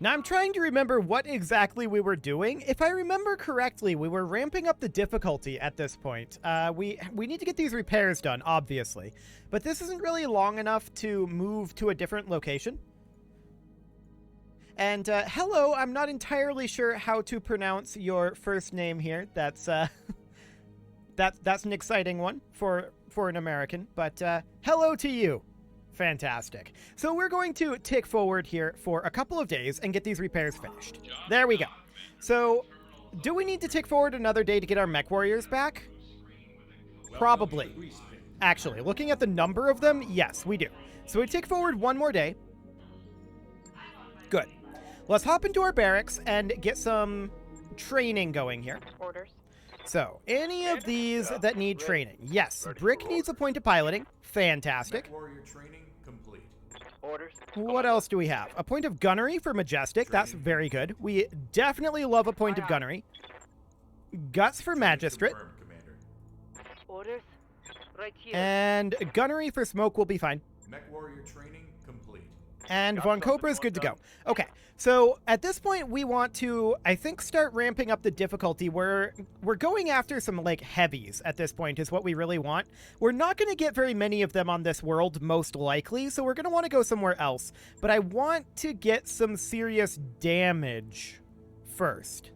Now, I'm trying to remember what exactly we were doing. If I remember correctly, we were ramping up the difficulty at this point. We need to get these repairs done, obviously. But this isn't really long enough to move to a different location. And, hello, I'm not entirely sure how to pronounce your first name here. That's an exciting one for an American. But, hello to you. Fantastic. So we're going to tick forward here for a couple of days and get these repairs finished. There we go. So, do we need to tick forward another day to get our mech warriors back? Probably. Actually, looking at the number of them, yes, we do. So we tick forward one more day. Good. Let's hop into our barracks and get some training going here. Orders. So, any of these that need training. Yes, Brick needs a point of piloting. Fantastic. Warrior training complete. Orders. What else do we have? A point of gunnery for Majestic. That's very good. We definitely love a point of gunnery. Guts for Magistrate. Confirmed, Commander. Orders. Right here. And gunnery for Smoke will be fine. Mech warrior training complete. And Von Cobra is good to go. Okay, so at this point we want to, I think, start ramping up the difficulty. We're going after some, like, heavies at this point is what we really want. We're not going to get very many of them on this world, most likely, so we're going to want to go somewhere else. But I want to get some serious damage first.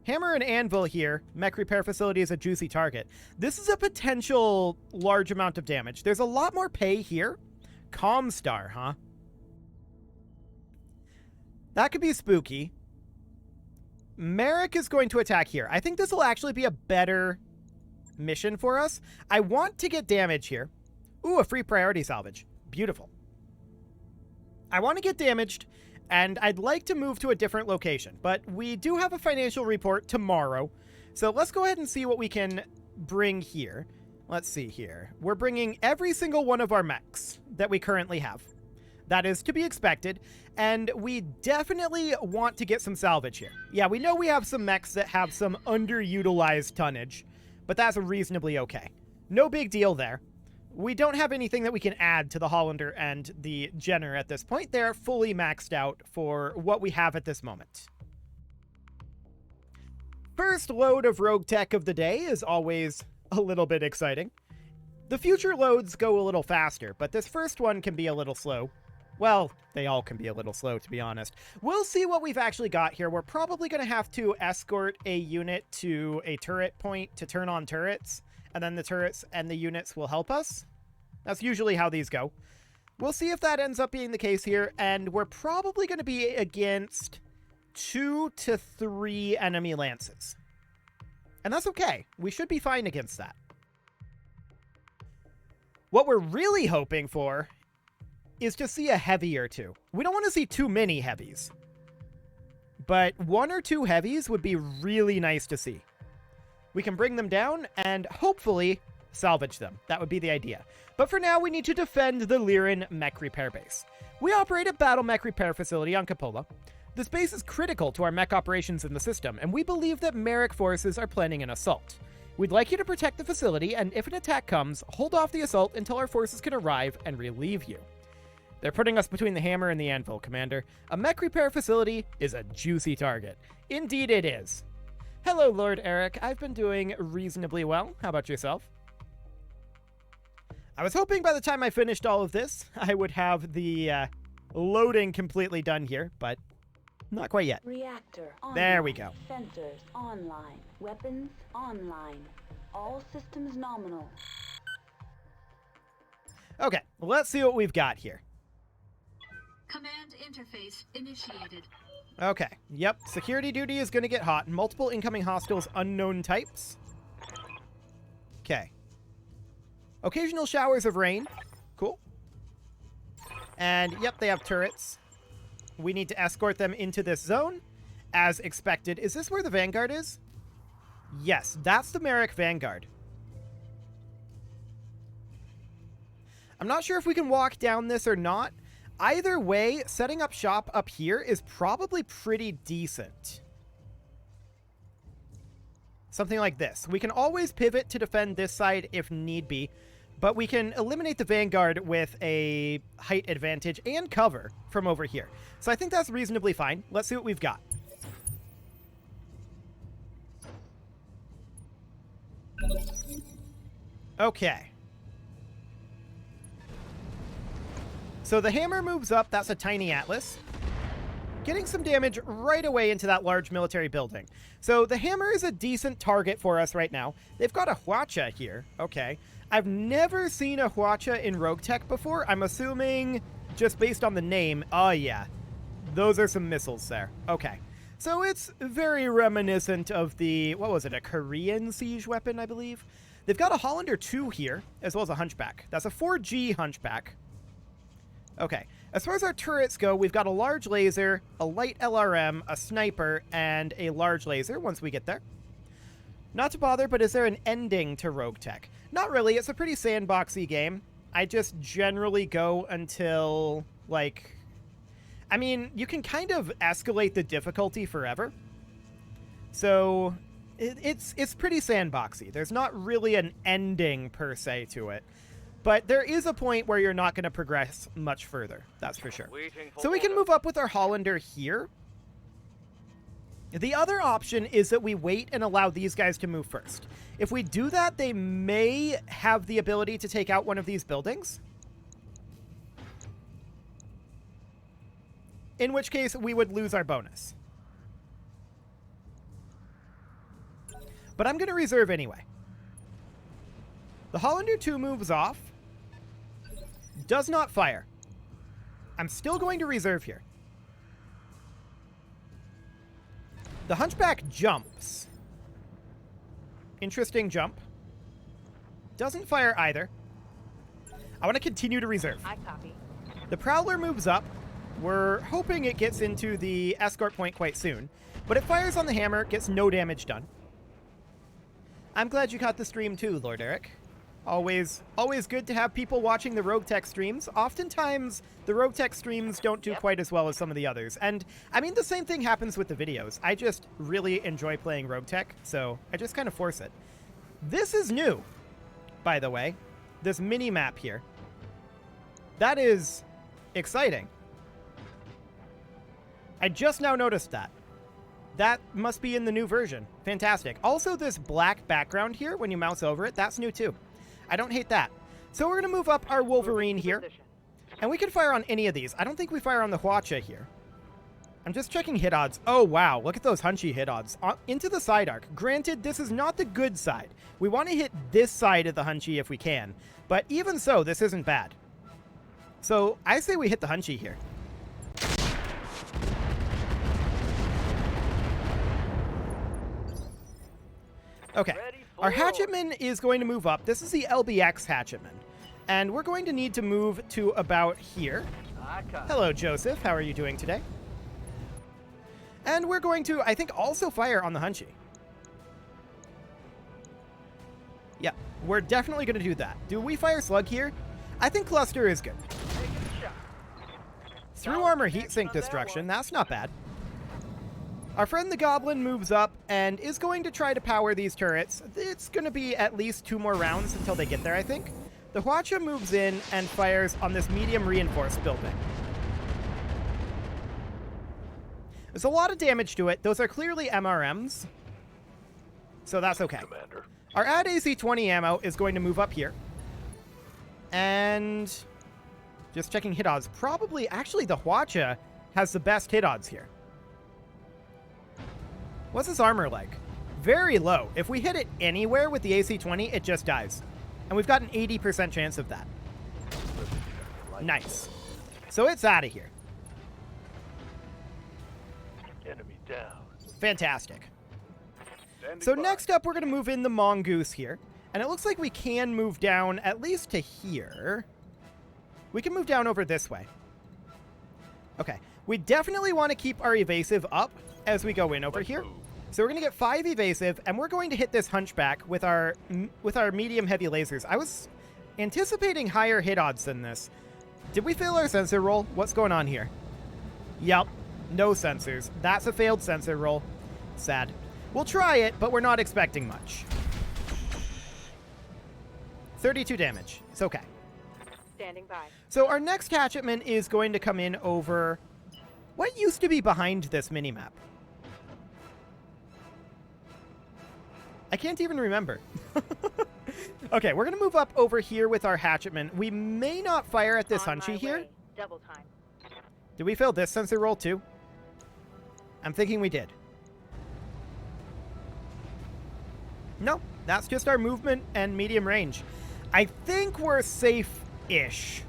Hammer and Anvil here. Mech repair facility is a juicy target. This is a potential large amount of damage. There's a lot more pay here. Comstar, huh? That could be spooky. Merrick is going to attack here. I think this will actually be a better mission for us. I want to get damage here. Ooh, a free priority salvage. Beautiful. I want to get damaged, and I'd like to move to a different location. But we do have a financial report tomorrow. So let's go ahead and see what we can bring here. Let's see here. We're bringing every single one of our mechs that we currently have. That is to be expected, and we definitely want to get some salvage here. Yeah, we know we have some mechs that have some underutilized tonnage, but that's reasonably okay. No big deal there. We don't have anything that we can add to the Hollander and the Jenner at this point. They're fully maxed out for what we have at this moment. First load of RogueTech of the day is always a little bit exciting. The future loads go a little faster, but this first one can be a little slow. Well, they all can be a little slow, to be honest. We'll see what we've actually got here. We're probably going to have to escort a unit to a turret point to turn on turrets, and then the turrets and the units will help us. That's usually how these go. We'll see if that ends up being the case here, and we're probably going to be against 2 to 3 enemy lances. And that's okay. We should be fine against that. What we're really hoping for is to see a heavy or two. We don't want to see too many heavies, but 1 or 2 heavies would be really nice to see. We can bring them down and hopefully salvage them. That would be the idea. But for now, we need to defend the Lyran mech repair base. We operate a battle mech repair facility on Capola. This base is critical to our mech operations in the system, and we believe that Merrick forces are planning an assault. We'd like you to protect the facility, and if an attack comes, hold off the assault until our forces can arrive and relieve you. They're putting us between the hammer and the anvil, Commander. A mech repair facility is a juicy target. Indeed it is. Hello, Lord Eric. I've been doing reasonably well. How about yourself? I was hoping by the time I finished all of this, I would have the loading completely done here, but not quite yet. Reactor online. There we go. Sensors online. Weapons online. All systems nominal. Okay, let's see what we've got here. Command interface initiated. Okay, yep, security duty is going to get hot. Multiple incoming hostiles, unknown types. Okay. Occasional showers of rain. Cool. And, yep, they have turrets. We need to escort them into this zone, as expected. Is this where the Vanguard is? Yes, that's the Merrick Vanguard. I'm not sure if we can walk down this or not. Either way, setting up shop up here is probably pretty decent. Something like this. We can always pivot to defend this side if need be, But we can eliminate the Vanguard with a height advantage and cover from over here. So I think that's reasonably fine. Let's see what we've got. Okay. So the hammer moves up. That's a tiny Atlas. Getting some damage right away into that large military building. So the hammer is a decent target for us right now. They've got a Hwacha here. Okay. I've never seen a Hwacha in RogueTech before. I'm assuming just based on the name. Oh, yeah. Those are some missiles there. Okay. So it's very reminiscent of the, what was it, a Korean siege weapon, I believe? They've got a Hollander 2 here, as well as a Hunchback. That's a 4G Hunchback. Okay. As far as our turrets go, we've got a large laser, a light LRM, a sniper, and a large laser once we get there. Not to bother, but is there an ending to RogueTech? Not really. It's a pretty sandboxy game. I just generally go until, like... I mean, you can kind of escalate the difficulty forever. So, it's pretty sandboxy. There's not really an ending, per se, to it. But there is a point where you're not going to progress much further. That's for sure. So we can move up with our Hollander here. The other option is that we wait and allow these guys to move first. If we do that, they may have the ability to take out one of these buildings. In which case, we would lose our bonus. But I'm going to reserve anyway. The Hollander 2 moves off. Does not fire. I'm still going to reserve here. The Hunchback jumps. Interesting jump. Doesn't fire either. I want to continue to reserve. I copy. The Prowler moves up. We're hoping it gets into the escort point quite soon. But it fires on the hammer, gets no damage done. I'm glad you caught the stream too, Lord Eric. Always good to have people watching the RogueTech streams. Oftentimes, the RogueTech streams don't do quite as well as some of the others. And, I mean, the same thing happens with the videos. I just really enjoy playing RogueTech, so I just kind of force it. This is new, by the way. This mini-map here. That is exciting. I just now noticed that. That must be in the new version. Fantastic. Also, this black background here, when you mouse over it, that's new too. I don't hate that. So we're going to move up our Wolverine here. And we can fire on any of these. I don't think we fire on the Hwacha here. I'm just checking hit odds. Oh, wow. Look at those hunchy hit odds. Into the side arc. Granted, this is not the good side. We want to hit this side of the hunchy if we can. But even so, this isn't bad. So I say we hit the hunchy here. Okay. Our Hatchetman is going to move up. This is the LBX Hatchetman. And we're going to need to move to about here. Hello, Joseph. How are you doing today? And we're going to, I think, also fire on the Hunchy. Yeah, we're definitely going to do that. Do we fire Slug here? I think Cluster is good. Through armor heatsink destruction. That's not bad. Our friend the Goblin moves up and is going to try to power these turrets. It's going to be at least 2 more rounds until they get there, I think. The Hwacha moves in and fires on this medium reinforced building. There's a lot of damage to it. Those are clearly MRMs. So that's okay. Commander. Our add AC-20 ammo is going to move up here. And just checking hit odds. Probably, actually, the Hwacha has the best hit odds here. What's his armor like? Very low. If we hit it anywhere with the AC-20, it just dies. And we've got an 80% chance of that. Nice. So it's out of here. Enemy down. Fantastic. Standing So by. next up, we're going to move in the Mongoose here. And it looks like we can move down at least to here. We can move down over this way. Okay. We definitely want to keep our evasive up as we go in over here. So we're going to get 5 evasive, and we're going to hit this Hunchback with our medium-heavy lasers. I was anticipating higher hit odds than this. Did we fail our sensor roll? What's going on here? Yep. No sensors. That's a failed sensor roll. Sad. We'll try it, but we're not expecting much. 32 damage. It's okay. Standing by. So our next hatchetman is going to come in over what used to be behind this minimap. I can't even remember. Okay, we're going to move up over here with our hatchetman. We may not fire at this On Hunchy my here. way. Double time. Did we fail this sensor roll too? I'm thinking we did. No, that's just our movement and medium range. I think we're safe-ish.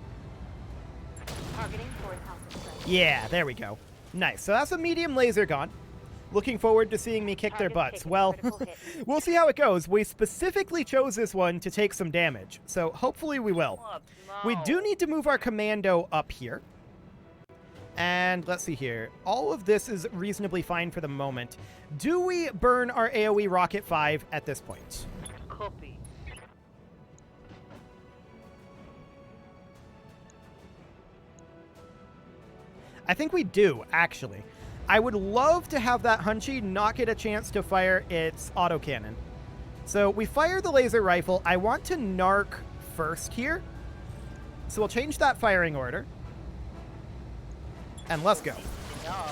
Targeting for an alpha strike. Yeah, there we go. Nice. So that's a medium laser gone. Looking forward to seeing me kick their Target butts. taken. Well, Critical hit. we'll see how it goes. We specifically chose this one to take some damage, so hopefully we will. Oh, We no. do need to move our commando up here. And let's see here. All of this is reasonably fine for the moment. Do we burn our AoE Rocket 5 at this point? Copy. I think we do, actually. I would love to have that Hunchy not get a chance to fire its autocannon. So we fire the laser rifle. I want to narc first here. So we'll change that firing order. And let's go.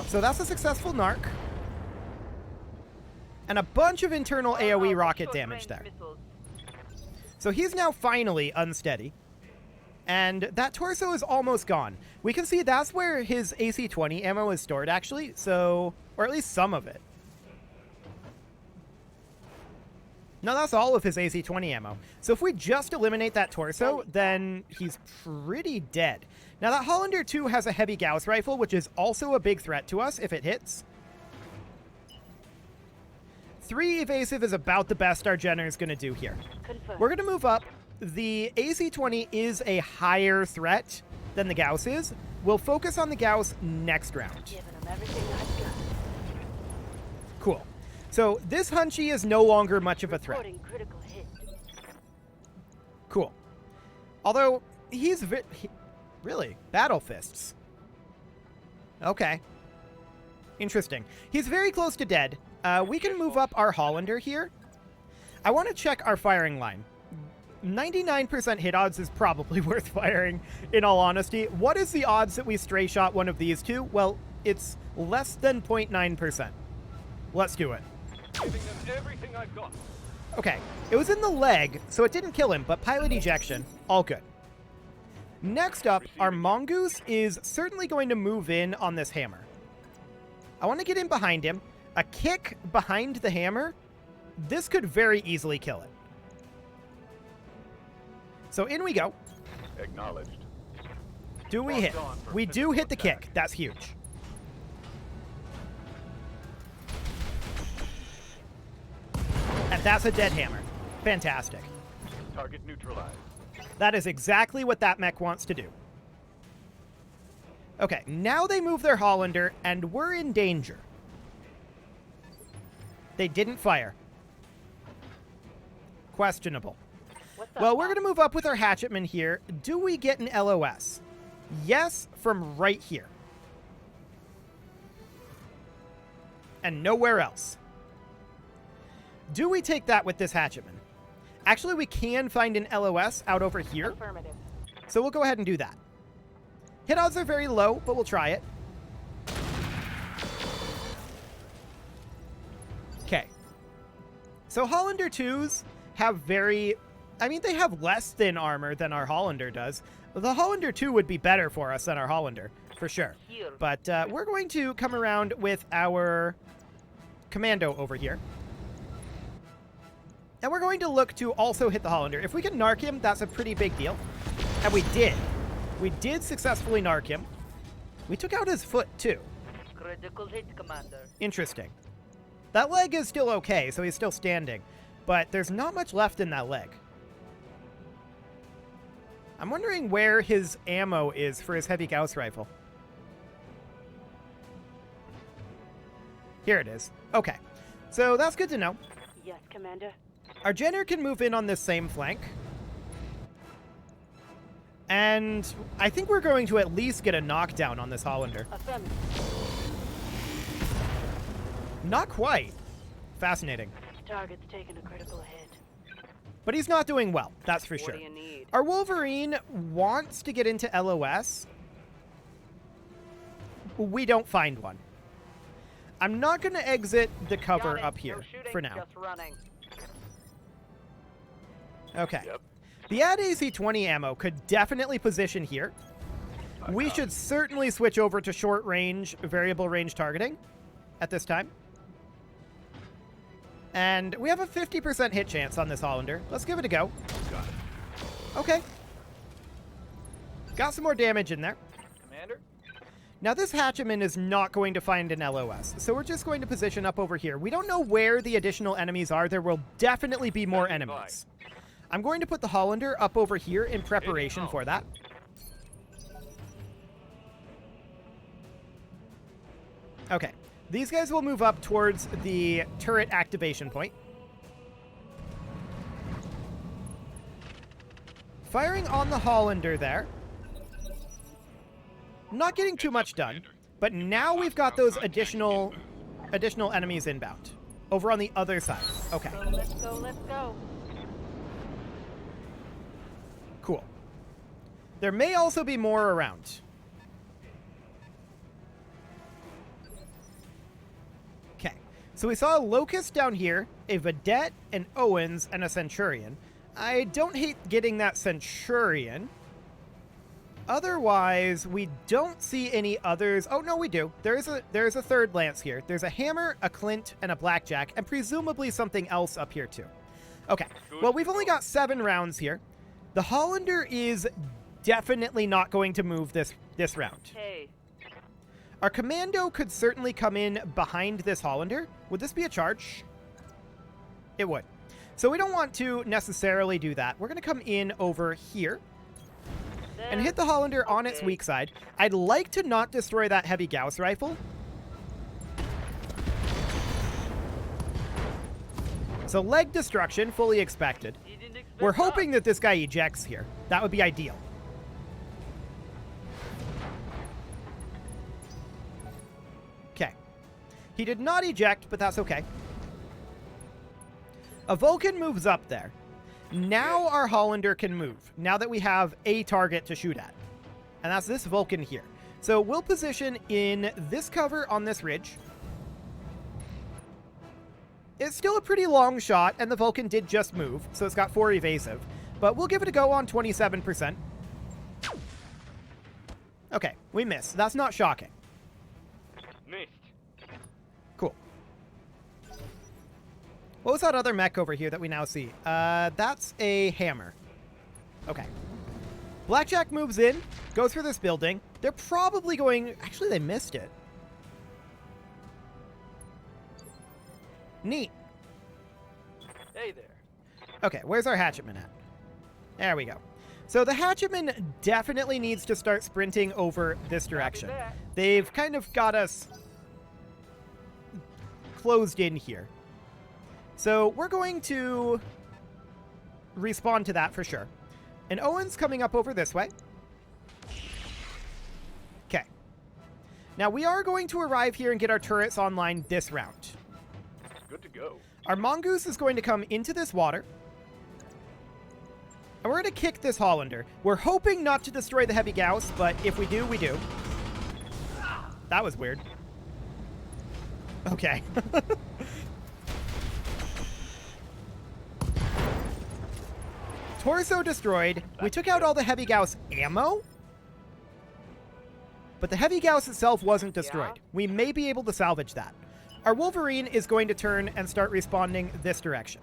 So that's a successful narc. And a bunch of internal AoE rocket damage there. So he's now finally unsteady. And that torso is almost gone. We can see that's where his AC-20 ammo is stored, actually. So, or at least some of it. No, that's all of his AC-20 ammo. So if we just eliminate that torso, then he's pretty dead. Now that Hollander 2 has a heavy Gauss rifle, which is also a big threat to us if it hits. 3 evasive is about the best our Jenner is going to do here. Confirmed. We're going to move up. The AC-20 is a higher threat than the Gauss is. We'll focus on the Gauss next round. Giving them everything I've got. Cool. So this Hunchy is no longer much of a threat. Reporting critical hit. Cool. Although, he's really? Battle Fists. Okay. Interesting. He's very close to dead. We can move up our Hollander here. I want to check our firing line. 99% hit odds is probably worth firing, in all honesty. What is the odds that we stray shot one of these two? Well, it's less than 0.9%. Let's do it. Giving them everything I've got. Okay, it was in the leg, so it didn't kill him, but pilot ejection, all good. Next up, our Mongoose is certainly going to move in on this hammer. I want to get in behind him. A kick behind the hammer, this could very easily kill it. So in we go. Acknowledged. Do we hit? We do hit the kick. That's huge. And that's a dead hammer. Fantastic. Target neutralized. That is exactly what that mech wants to do. Okay, now they move their Hollander, and we're in danger. They didn't fire. Questionable. What's up, Well, we're Bob? going to move up with our Hatchetman here. Do we get an LOS? Yes, from right here. And nowhere else. Do we take that with this Hatchetman? Actually, we can find an LOS out over here. Affirmative. So we'll go ahead and do that. Hit odds are very low, but we'll try it. Okay. So Hollander 2s have very... I mean, they have less thin armor than our Hollander does. The Hollander 2 would be better for us than our Hollander, for sure. Here. But we're going to come around with our Commando over here. And we're going to look to also hit the Hollander. If we can narc him, that's a pretty big deal. And we did. We did successfully narc him. We took out his foot, too. Critical hit, Commander. Interesting. That leg is still okay, so he's still standing. But there's not much left in that leg. I'm wondering where his ammo is for his heavy Gauss rifle. Here it is. Okay. So that's good to know. Yes, Commander. Our Jenner can move in on this same flank. And I think we're going to at least get a knockdown on this Hollander. Affirmative. Not quite. Fascinating. Target's taking a critical hit. But he's not doing well, that's for What sure. do you need? Our Wolverine wants to get into LOS. We don't find one. I'm not going to exit the cover Got it. up here No shooting, for now. Just running. Okay. Yep. The AD AC-20 ammo could definitely position here. We should certainly switch over to short range, variable range targeting at this time. And we have a 50% hit chance on this Hollander. Let's give it a go. Got it. Okay. Got some more damage in there. Commander? Now this Hatchman is not going to find an LOS, so we're just going to position up over here. We don't know where the additional enemies are. There will definitely be more Standing by. enemies. I'm going to put the Hollander up over here in preparation Hitting for that. Okay. These guys will move up towards the turret activation point. Firing on the Hollander there. Not getting too much done, but now we've got those additional enemies inbound. Over on the other side. Okay, So let's go, let's go. cool. There may also be more around. Okay, so we saw a Locust down here, a Vedette, an Owens, and a Centurion. I don't hate getting that Centurion. Otherwise, we don't see any others. Oh, no, we do. There's a third Lance here. There's a Hammer, a Clint, and a Blackjack, and presumably something else up here, too. Okay, well, we've only got 7 rounds here. The Hollander is definitely not going to move this round. Hey, Our Commando could certainly come in behind this Hollander. Would this be a charge? It would. So we don't want to necessarily do that. We're going to come in over here and hit the Hollander on its Okay. weak side. I'd like to not destroy that heavy Gauss rifle. So leg destruction, fully expected. didn't expect We're us. hoping that this guy ejects here. That would be ideal. Okay. He did not eject, but that's okay. A Vulcan moves up there. Now our Hollander can move, now that we have a target to shoot at. And that's this Vulcan here. So we'll position in this cover on this ridge. It's still a pretty long shot, and the Vulcan did just move, so it's got 4 evasive. But we'll give it a go on 27%. Okay, we miss. That's not shocking. Missed. Cool. What was that other mech over here that we now see? That's a Hammer. Okay. Blackjack moves in, goes for this building. They're probably going... Actually, they missed it. Neat. Hey there. Okay, where's our Hatchetman at? There we go. So the Hatchetman definitely needs to start sprinting over this direction. that. They've kind of got us closed in here. So we're going to respond to that for sure. And Owen's coming up over this way. Okay. Now we are going to arrive here and get our turrets online this round. Good to go. Our Mongoose is going to come into this water. And we're going to kick this Hollander. We're hoping not to destroy the heavy Gauss, but if we do, we do. That was weird. Okay. Torso destroyed. We took out all the heavy Gauss ammo. But the heavy Gauss itself wasn't destroyed. Yeah? We may be able to salvage that. Our Wolverine is going to turn and start responding this direction.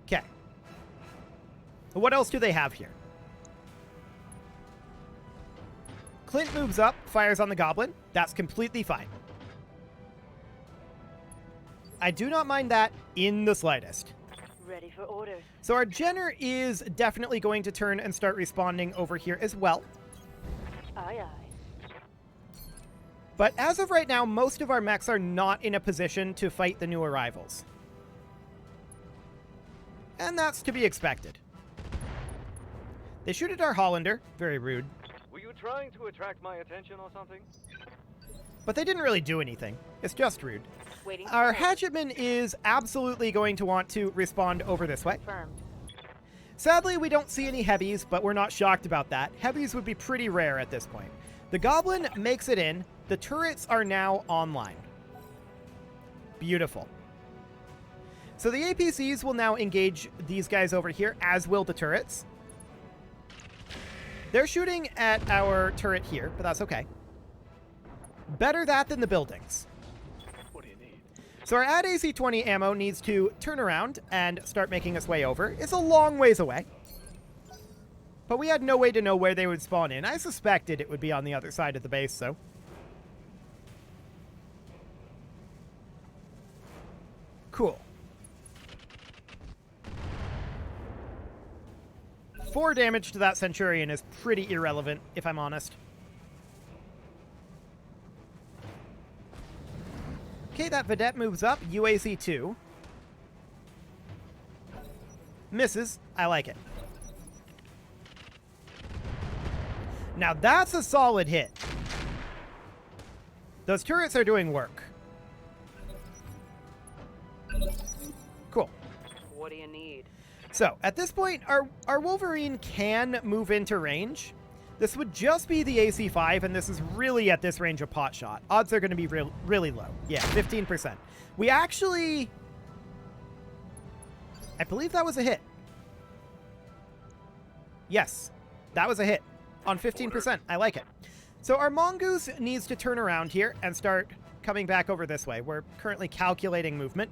Okay. What else do they have here? Clint moves up, fires on the Goblin. That's completely fine. I do not mind that in the slightest. Ready for orders. So our Jenner is definitely going to turn and start responding over here as well. Aye, aye. But as of right now, most of our mechs are not in a position to fight the new arrivals. And that's to be expected. They shoot at our Hollander. Very rude. Were you trying to attract my attention or something? But they didn't really do anything. It's just rude. Waiting. for Our orders. hatchetman is absolutely going to want to respond over this way. Confirmed. Sadly, we don't see any heavies, but we're not shocked about that. Heavies would be pretty rare at this point. The goblin makes it in. The turrets are now online. Beautiful. So the APCs will now engage these guys over here, as will the turrets. They're shooting at our turret here, but that's okay. Better that than the buildings. What do you need? So our add AC-20 ammo needs to turn around and start making its way over. It's a long ways away. But we had no way to know where they would spawn in. I suspected it would be on the other side of the base, so. Cool. 4 damage to that Centurion is pretty irrelevant, if I'm honest. Okay, that Vedette moves up. UAC 2. Misses. I like it. Now that's a solid hit. Those turrets are doing work. Cool. What do you need? So, at this point, our Wolverine can move into range. This would just be the AC-5, and this is really at this range of pot shot. Odds are going to be really low. Yeah, 15%. We actually... I believe that was a hit. Yes, that was a hit on 15%. I like it. So our Mongoose needs to turn around here and start coming back over this way. We're currently calculating movement.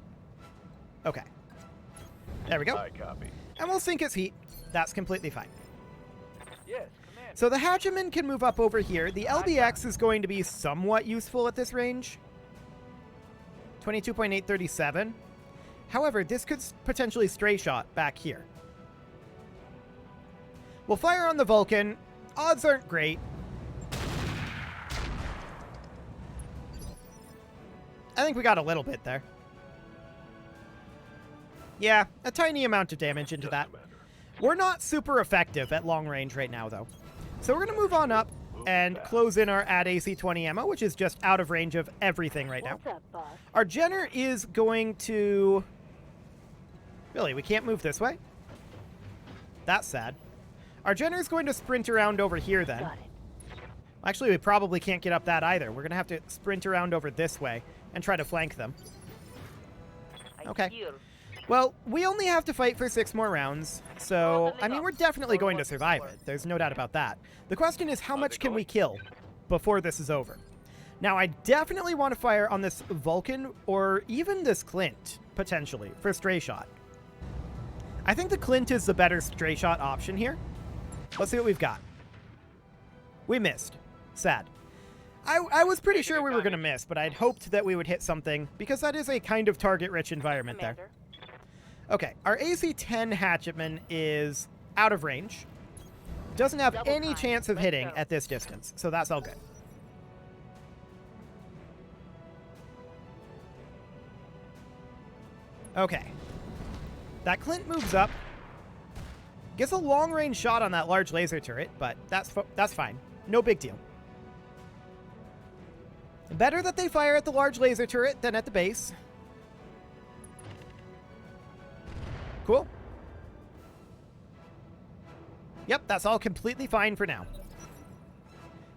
Okay. There we go. I copy. And we'll sink its heat. That's completely fine. Yes, command. So the Hatcheman can move up over here. The LBX is going to be somewhat useful at this range. 22.837. However, this could potentially stray shot back here. We'll fire on the Vulcan. Odds aren't great. I think we got a little bit there. Yeah, a tiny amount of damage into that. We're not super effective at long range right now, though. So we're going to move on up and close in our add AC-20 ammo, which is just out of range of everything right now. What's up, boss? Our Jenner is going to... Really, we can't move this way? That's sad. Our Jenner is going to sprint around over here then. Got it. Actually, we probably can't get up that either. We're going to have to sprint around over this way and try to flank them. Okay. Well, we only have to fight for 6 more rounds, so, I mean, we're definitely going to survive it. There's no doubt about that. The question is, how much can we kill before this is over? Now, I definitely want to fire on this Vulcan, or even this Clint, potentially, for stray shot. I think the Clint is the better stray shot option here. Let's see what we've got. We missed. Sad. I was pretty sure we were going to miss, but I'd hoped that we would hit something, because that is a kind of target-rich environment there. Commander. Okay, our AC-10 Hatchetman is out of range. Doesn't have Double any time. chance of Let's hitting go. at this distance, so that's all good. Okay. That Clint moves up. Gets a long-range shot on that large laser turret, but that's fine. No big deal. Better that they fire at the large laser turret than at the base. Cool. Yep, that's all completely fine for now.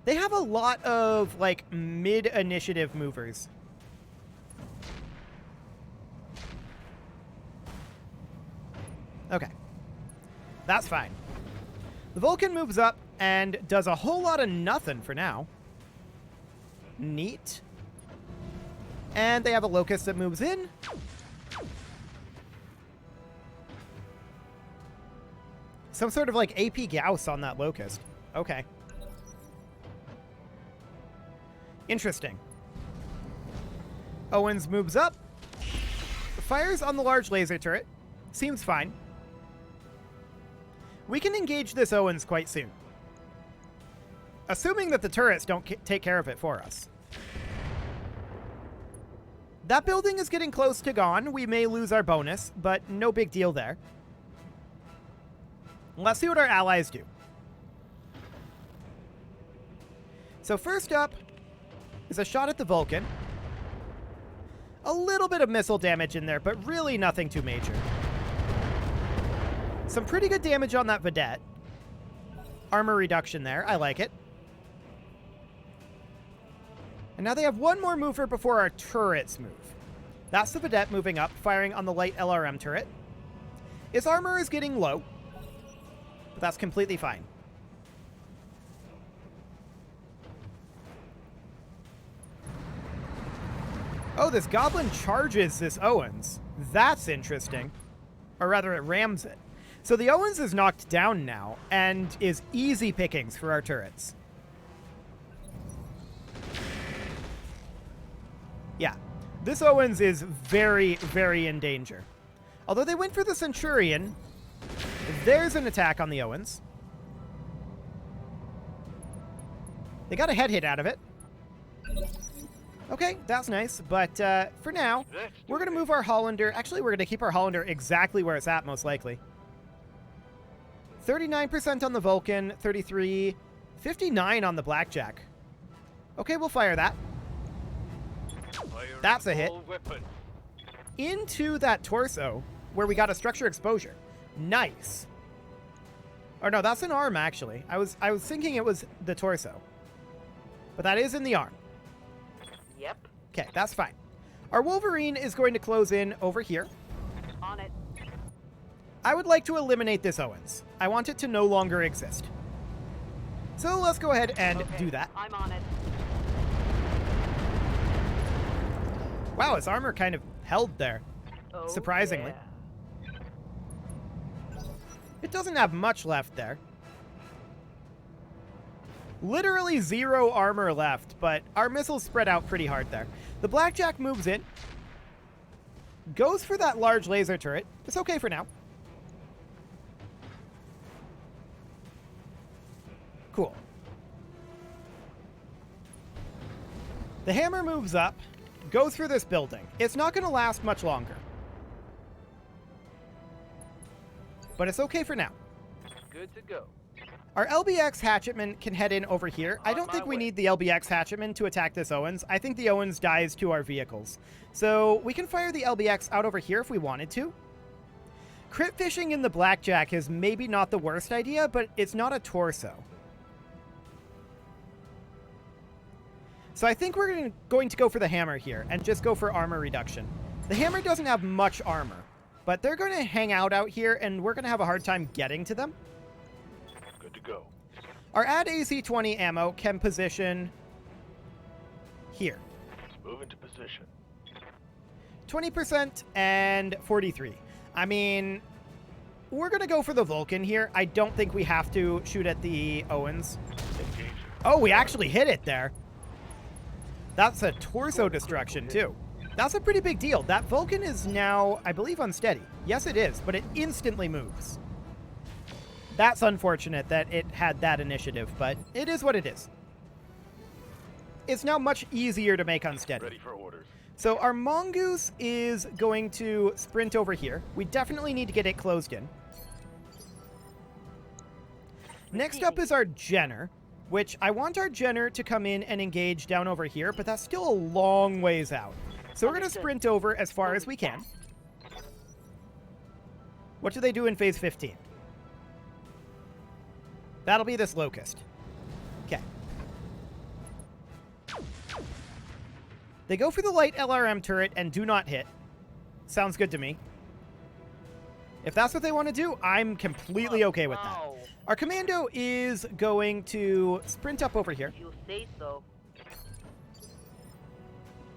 They have a lot of, like, mid-initiative movers. Okay. That's fine. The Vulcan moves up and does a whole lot of nothing for now. Neat. And they have a Locust that moves in. Some sort of, like, AP Gauss on that Locust. Okay. Interesting. Owens moves up. Fires on the large laser turret. Seems fine. We can engage this Owens quite soon. Assuming that the turrets don't take care of it for us. That building is getting close to gone. We may lose our bonus, but no big deal there. Let's see what our allies do. So first up, is a shot at the Vulcan. A little bit of missile damage in there, but really nothing too major. Some pretty good damage on that Vedette. Armor reduction there. I like it. And now they have one more mover before our turrets move. That's the Vedette moving up, firing on the light LRM turret. Its armor is getting low, but that's completely fine. Oh, this Goblin charges this Owens. That's interesting. Or rather, it rams it. So the Owens is knocked down now, and is easy pickings for our turrets. Yeah, this Owens is very, very in danger. Although they went for the Centurion, there's an attack on the Owens. They got a head hit out of it. Okay, that's nice, but for now, we're going to move our Hollander. Actually, we're going to keep our Hollander exactly where it's at, most likely. 39% on the Vulcan, 33, 59 on the Blackjack. Okay, we'll fire that. That's a hit. Into that torso, where we got a structure exposure. Nice. Or no, that's an arm, actually. I was thinking it was the torso. But that is in the arm. Yep. Okay, that's fine. Our Wolverine is going to close in over here. On it. I would like to eliminate this Owens. I want it to no longer exist. So let's go ahead and do that. I'm on it. Wow, his armor kind of held there. Oh, Surprisingly. yeah. It doesn't have much left there. Literally 0 armor left, but our missiles spread out pretty hard there. The Blackjack moves in. Goes for that large laser turret. It's okay for now. Cool. The Hammer moves up. Goes for this building. It's not going to last much longer. But it's okay for now. Good to go. Our LBX Hatchetman can head in over here. I don't think we need the LBX Hatchetman to attack this Owens. I think the Owens dies to our vehicles. So we can fire the LBX out over here if we wanted to. Crit fishing in the Blackjack is maybe not the worst idea, but it's not a torso. So I think we're going to go for the Hammer here and just go for armor reduction. The Hammer doesn't have much armor, but they're going to hang out here and we're going to have a hard time getting to them. Good to go. Our add AC-20 ammo can position here. Move into position. 20% and 43. I mean, we're going to go for the Vulcan here. I don't think we have to shoot at the Owens. Engage. Oh, we actually hit it there. That's a torso destruction, too. That's a pretty big deal. That Vulcan is now, I believe, unsteady. Yes, it is, but it instantly moves. That's unfortunate that it had that initiative, but it is what it is. It's now much easier to make unsteady. Ready for orders. So our Mongoose is going to sprint over here. We definitely need to get it closed in. Next up is our Jenner, which I want our Jenner to come in and engage down over here, but that's still a long ways out. So we're going to sprint over as far as we can. What do they do in phase 15? That'll be this Locust. Okay. They go for the light LRM turret and do not hit. Sounds good to me. If that's what they want to do, I'm completely okay with that. Wow. Our Commando is going to sprint up over here. You say so.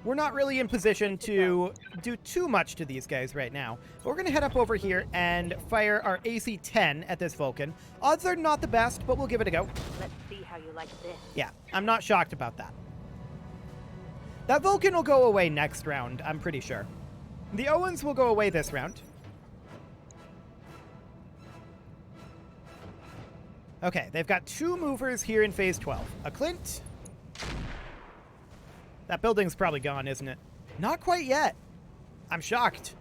We're not really in position to do too much to these guys right now. But we're going to head up over here and fire our AC-10 at this Vulcan. Odds are not the best, but we'll give it a go. Let's see how you like this. Yeah, I'm not shocked about that. That Vulcan will go away next round, I'm pretty sure. The Owens will go away this round. Okay, they've got 2 movers here in phase 12. A Clint. That building's probably gone, isn't it? Not quite yet. I'm shocked.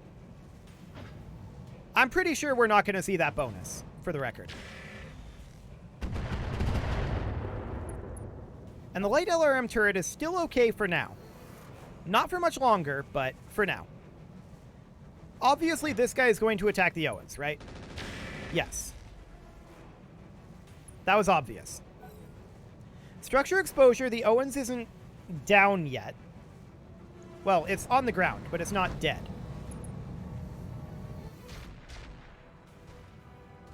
I'm pretty sure we're not going to see that bonus, for the record. And the light LRM turret is still okay for now. Not for much longer, but for now. Obviously, this guy is going to attack the Owens, right? Yes. That was obvious. Structure exposure, the Owens isn't down yet. Well, it's on the ground, but it's not dead.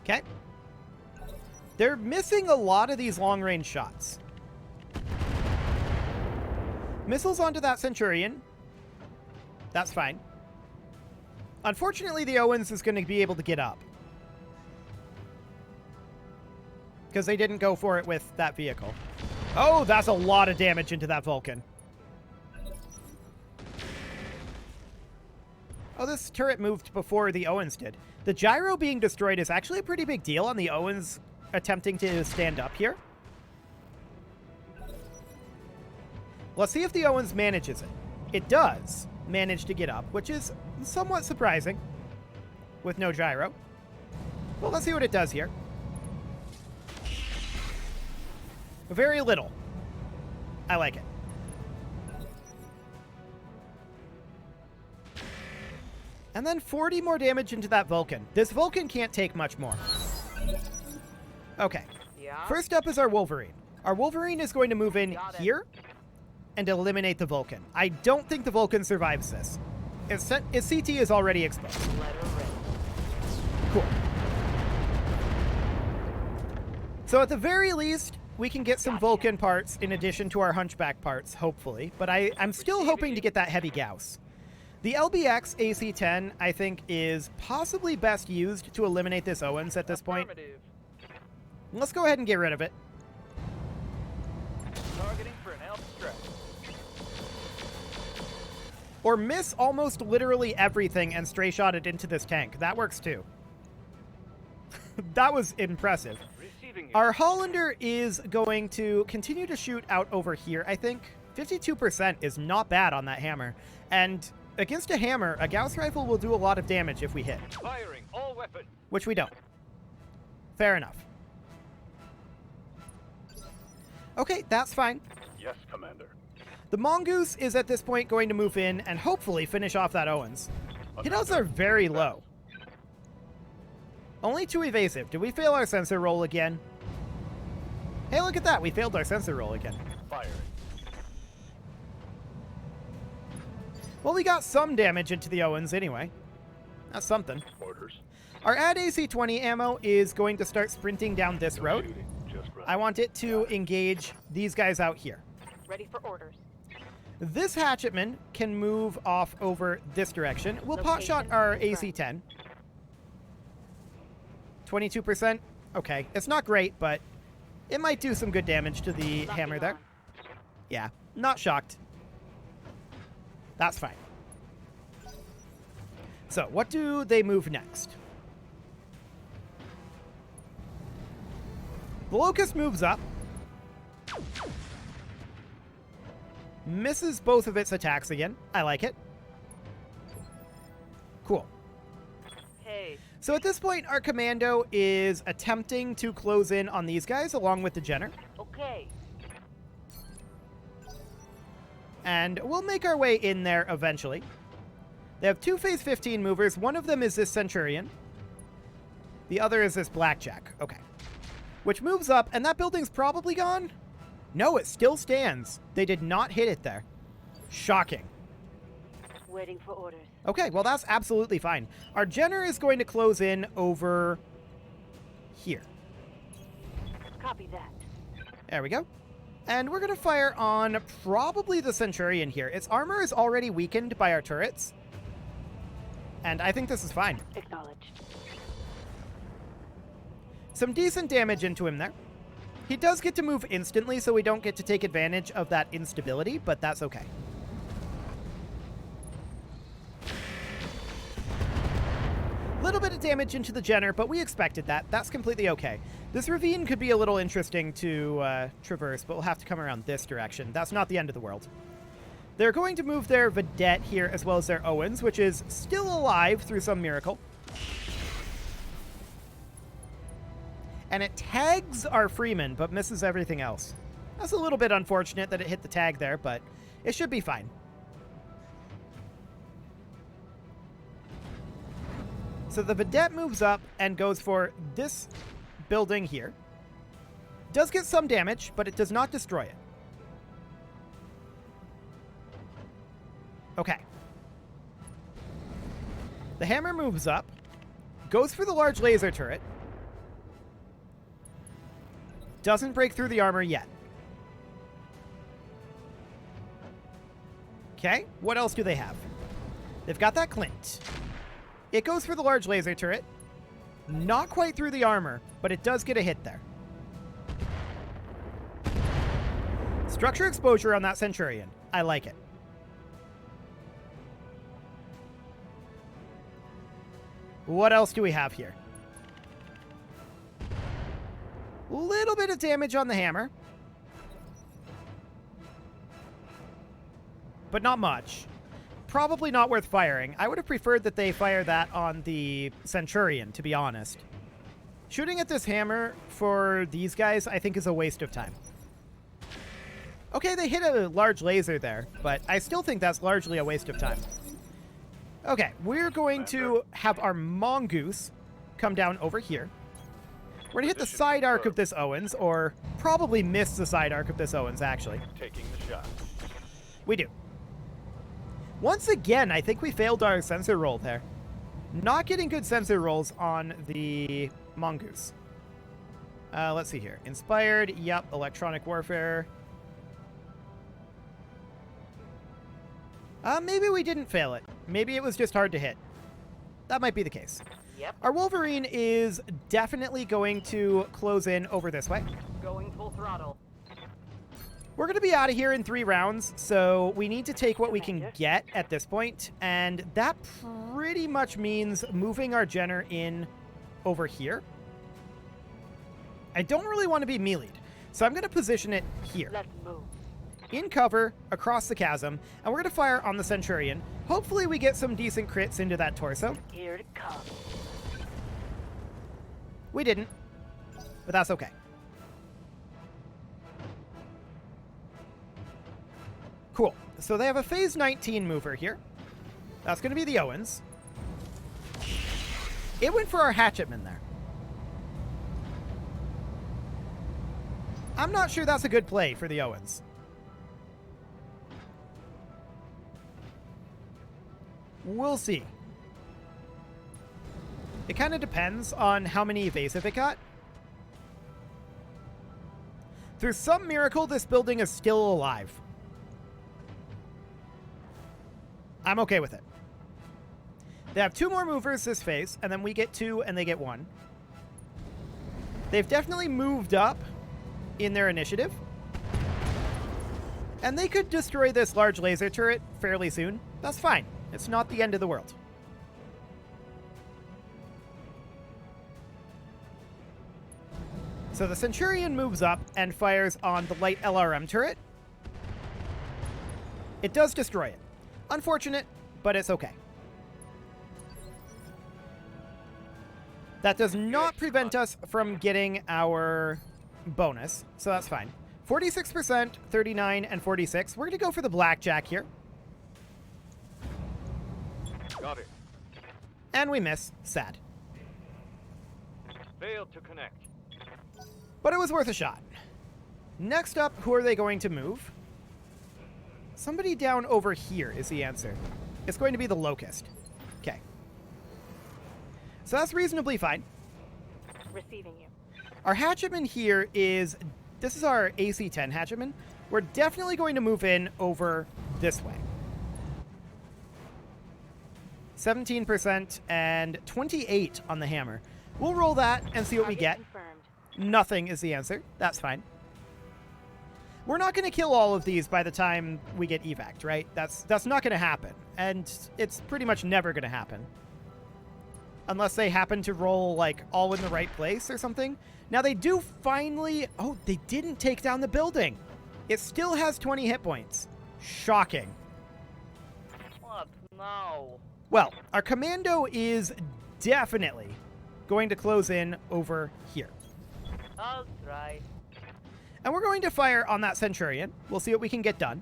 Okay. They're missing a lot of these long-range shots. Missiles onto that Centurion. That's fine. Unfortunately, the Owens is going to be able to get up. Because they didn't go for it with that vehicle. Oh, that's a lot of damage into that Vulcan. Oh, this turret moved before the Owens did. The gyro being destroyed is actually a pretty big deal on the Owens attempting to stand up here. Let's see if the Owens manages it. It does manage to get up, which is somewhat surprising with no gyro. Well, let's see what it does here. Very little. I like it. And then 40 more damage into that Vulcan. This Vulcan can't take much more. Okay. Yeah. First up is our Wolverine. Our Wolverine is going to move in here and eliminate the Vulcan. I don't think the Vulcan survives this. Its CT is already exposed. Let her rip. Cool. So at the very least, we can get some Vulcan parts in addition to our Hunchback parts, hopefully. But I'm still hoping to get that Heavy Gauss. The LBX AC-10, I think, is possibly best used to eliminate this Owens at this point. Let's go ahead and get rid of it. Targeting for an elf strike. Or miss almost literally everything and stray shot it into this tank. That works too. That was impressive. Receiving you. Our Hollander is going to continue to shoot out over here, I think. 52% is not bad on that hammer. And against a hammer, a Gauss rifle will do a lot of damage if we hit. Firing all weapons. Which we don't. Fair enough. Okay, that's fine. Yes, Commander. The Mongoose is at this point going to move in and hopefully finish off that Owens. Hit outs are very low. Only 2 evasive. Did we fail our sensor roll again? Hey, look at that. We failed our sensor roll again. Firing. Well, we got some damage into the Owens anyway. That's something. Orders. Our add AC-20 ammo is going to start sprinting down this No road. shooting, just run. I want it to engage these guys out here. Ready for orders. This hatchetman can move off over this direction. We'll pot shot our AC-10. 22%. Okay, it's not great, but it might do some good damage to the Locking hammer there. on. Yeah, not shocked. That's fine. So, what do they move next? The Locust moves up. Misses both of its attacks again. I like it. Cool. Hey, So at this point, our Commando is attempting to close in on these guys along with the Jenner. okay. And we'll make our way in there eventually. They have 2 Phase 15 movers. One of them is this Centurion. The other is this Blackjack. Okay. Which moves up, and that building's probably gone? No, it still stands. They did not hit it there. Shocking. Waiting for orders. Okay, well, that's absolutely fine. Our Jenner is going to close in over here. Copy that. There we go. And we're going to fire on probably the Centurion here. Its armor is already weakened by our turrets. And I think this is fine. Acknowledged. Some decent damage into him there. He does get to move instantly, so we don't get to take advantage of that instability, but that's okay. Little bit of damage into the Jenner, but we expected that. That's completely okay. This ravine could be a little interesting to traverse, but we'll have to come around this direction. That's not the end of the world. They're going to move their Vedette here as well as their Owens, which is still alive through some miracle. And it tags our Freeman, but misses everything else. That's a little bit unfortunate that it hit the tag there, but it should be fine. So the Vedette moves up and goes for this building here. Does get some damage, but it does not destroy it. Okay. The hammer moves up, goes for the large laser turret. Doesn't break through the armor yet. Okay, what else do they have? They've got that Clint. It goes for the large laser turret. Not quite through the armor, but it does get a hit there. Structure exposure on that Centurion. I like it. What else do we have here? Little bit of damage on the hammer. But not much. Probably not worth firing. I would have preferred that they fire that on the Centurion, to be honest. Shooting at this hammer for these guys, I think, is a waste of time. Okay, they hit a large laser there, but I still think that's largely a waste of time. Okay, we're going to have our Mongoose come down over here. We're going to hit the side arc of this Owens, or probably miss the side arc of this Owens, actually. Taking the shot. We do. Once again, I think we failed our sensor roll there. Not getting good sensor rolls on the Mongoose. Let's see here. Inspired, yep, electronic warfare. Maybe we didn't fail it. Maybe it was just hard to hit. That might be the case. Yep. Our Wolverine is definitely going to close in over this way. Going full throttle. We're going to be out of here in 3 rounds, so we need to take what we can get at this point, and that pretty much means moving our Jenner in over here. I don't really want to be melee'd, so I'm going to position it here. Let's move. In cover, across the chasm, and we're going to fire on the Centurion. Hopefully we get some decent crits into that torso. Here it comes. We didn't, but that's okay. Cool. So they have a phase 19 mover here. That's going to be the Owens. It went for our Hatchetman there. I'm not sure that's a good play for the Owens. We'll see. It kind of depends on how many evasive it got. Through some miracle, this building is still alive. I'm okay with it. They have 2 more movers this phase, and then we get 2 and they get 1. They've definitely moved up in their initiative. And they could destroy this large laser turret fairly soon. That's fine. It's not the end of the world. So the Centurion moves up and fires on the light LRM turret. It does destroy it. Unfortunate, but it's okay. That does not prevent us from getting our bonus, so that's fine. 46%, 39, and 46. We're going to go for the blackjack here. Got it. And we miss. Sad. Failed to connect. But it was worth a shot. Next up, who are they going to move? Somebody down over here is the answer. It's going to be the Locust. Okay. So that's reasonably fine. Receiving you. Our Hatchetman here is... This is our AC-10 Hatchetman. We're definitely going to move in over this way. 17% and 28 on the hammer. We'll roll that and see what we get. Confirmed. Nothing is the answer. That's fine. We're not going to kill all of these by the time we get evac'd, right? That's not going to happen. And it's pretty much never going to happen. Unless they happen to roll, like, all in the right place or something. Now, they do finally... Oh, they didn't take down the building. It still has 20 hit points. Shocking. What? No. Well, our commando is definitely going to close in over here. I'll try. And we're going to fire on that Centurion. We'll see what we can get done.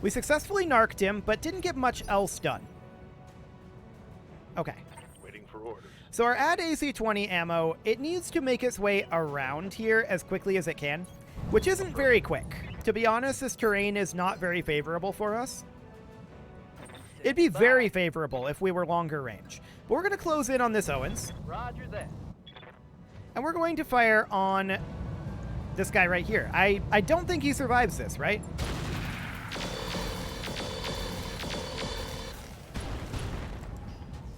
We successfully narked him, but didn't get much else done. Okay. Waiting for orders. So our add AC-20 ammo, it needs to make its way around here as quickly as it can, which isn't very quick. To be honest, this terrain is not very favorable for us. It'd be very favorable if we were longer range. But we're going to close in on this Owens. Roger that. And we're going to fire on this guy right here. I don't think he survives this, right?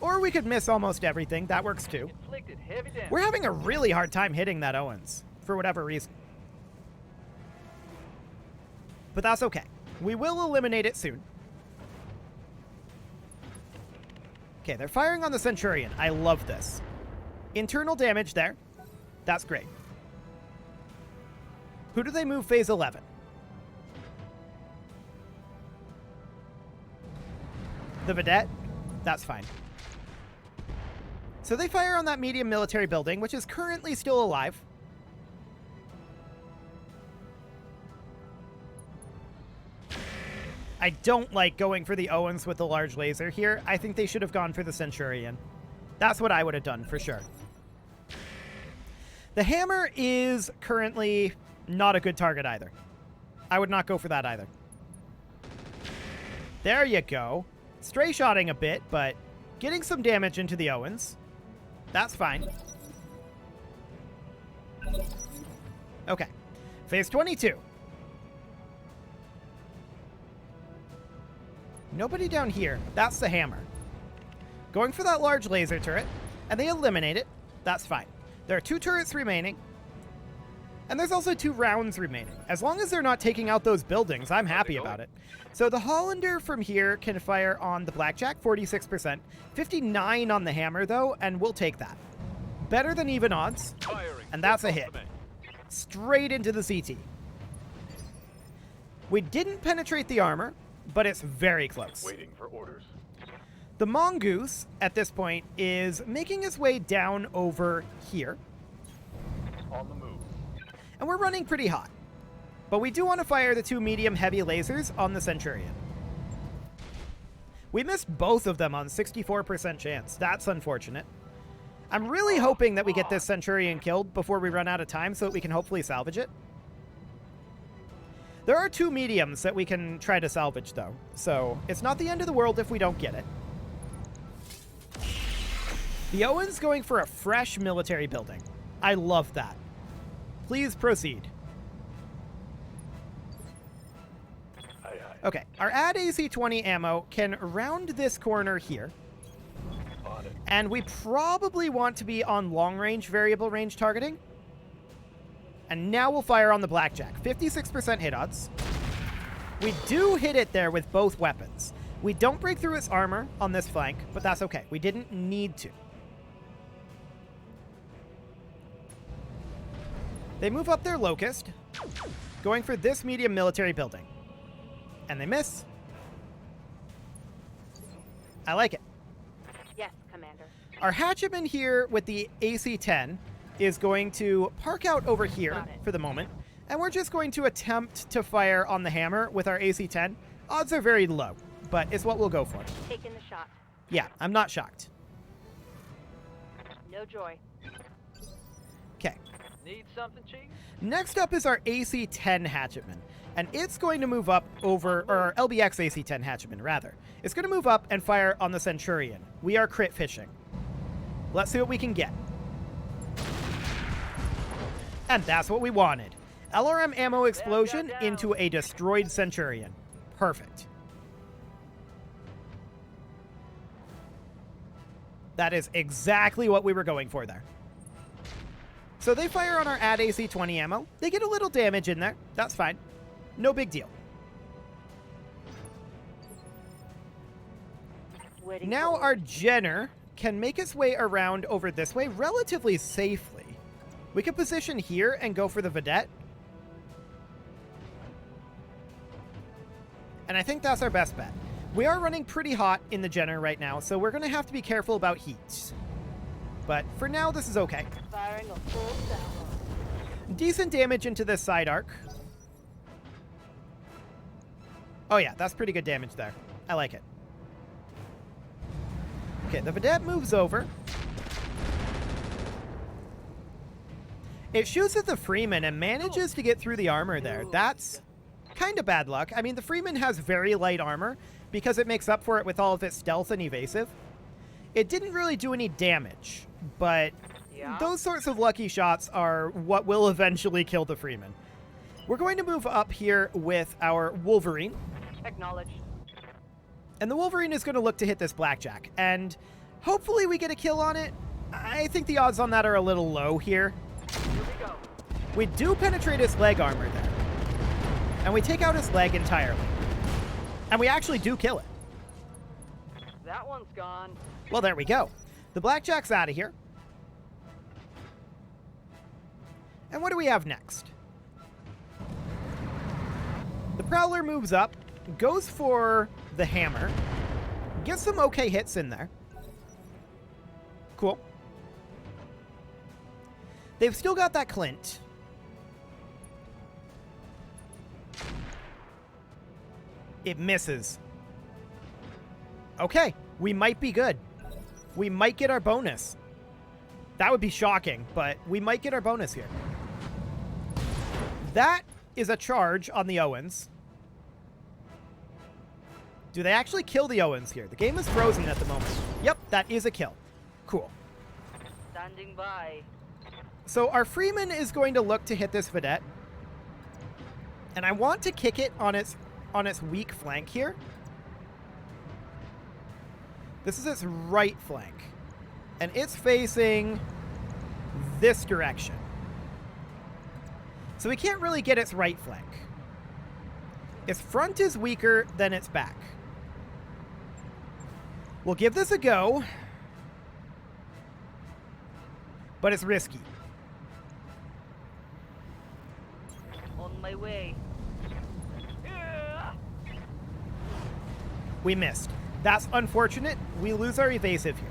Or we could miss almost everything. That works too. Inflicted heavy damage. We're having a really hard time hitting that Owens, for whatever reason. But that's okay. We will eliminate it soon. Okay, they're firing on the Centurion. I love this. Internal damage there. That's great. Who do they move phase 11? The Vedette? That's fine. So they fire on that medium military building, which is currently still alive. I don't like going for the Owens with the large laser here. I think they should have gone for the Centurion. That's what I would have done for sure. The hammer is currently not a good target either. I would not go for that either. There you go. Stray shotting a bit, but getting some damage into the Owens. That's fine. Okay. Phase 22. Nobody down here. That's the hammer. Going for that large laser turret, and they eliminate it. That's fine. There are 2 turrets remaining, and there's also 2 rounds remaining. As long as they're not taking out those buildings, I'm happy about it. So the Hollander from here can fire on the Blackjack, 46%. 59 on the hammer, though, and we'll take that. Better than even odds, Firing. and that's a hit. Straight into the CT. We didn't penetrate the armor, but it's very close. Waiting for orders. The Mongoose, at this point, is making his way down over here. On the move. And we're running pretty hot. But we do want to fire the 2 medium heavy lasers on the Centurion. We missed both of them on 64% chance. That's unfortunate. I'm really hoping that we get this Centurion killed before we run out of time so that we can hopefully salvage it. There are 2 mediums that we can try to salvage, though. So it's not the end of the world if we don't get it. The Owen's going for a fresh military building. I love that. Please proceed. Aye, aye. Okay, our add AC-20 ammo can round this corner here. On it. And we probably want to be on long-range variable range targeting. And now we'll fire on the Blackjack. 56% hit odds. We do hit it there with both weapons. We don't break through its armor on this flank, but that's okay. We didn't need to. They move up their Locust, going for this medium military building. And they miss. I like it. Yes, Commander. Our hatchetman here with the AC-10 is going to park out over here Got it. for the moment. And we're just going to attempt to fire on the hammer with our AC-10. Odds are very low, but it's what we'll go for. Taking the shot. Yeah, I'm not shocked. No joy. Okay. Need something, Chief? Next up is our AC-10 hatchetman. And it's going to move up over, or our LBX AC-10 hatchetman, rather. It's going to move up and fire on the Centurion. We are crit fishing. Let's see what we can get. And that's what we wanted. LRM ammo explosion into a destroyed Centurion. Perfect. That is exactly what we were going for there. So they fire on our add AC-20 ammo. They get a little damage in there. That's fine. No big deal. Waiting Now for our Jenner can make its way around over this way relatively safely. We can position here and go for the Vedette. And I think that's our best bet. We are running pretty hot in the Jenner right now, so we're going to have to be careful about heat. but for now, this is okay. Firing a full salvo. Decent damage into this side arc. Oh yeah, that's pretty good damage there. I like it. Okay, the Vedette moves over. It shoots at the Freeman and manages to get through the armor there. That's kind of bad luck. I mean, the Freeman has very light armor because it makes up for it with all of its stealth and evasive. It didn't really do any damage, but those sorts of lucky shots are what will eventually kill the Freeman. We're going to move up here with our Wolverine. Acknowledged. And the Wolverine is going to look to hit this Blackjack. And hopefully we get a kill on it. I think the odds on that are a little low here. Here we go. We do penetrate his leg armor there. And we take out his leg entirely. And we actually do kill it. That one's gone. Well, there we go. The Blackjack's out of here. And what do we have next? The Prowler moves up, goes for the hammer, gets some okay hits in there. Cool. They've still got that Clint. It misses. Okay, we might be good. We might get our bonus. That would be shocking, but we might get our bonus here. That is a charge on the Owens. Do they actually kill the Owens here? The game is frozen at the moment. Yep, that is a kill. Cool. Standing by. So our Freeman is going to look to hit this Vedette. And I want to kick it on its weak flank here. This is its right flank. And it's facing this direction. So we can't really get its right flank. Its front is weaker than its back. We'll give this a go. But it's risky. On my way. We missed. That's unfortunate. We lose our evasive here.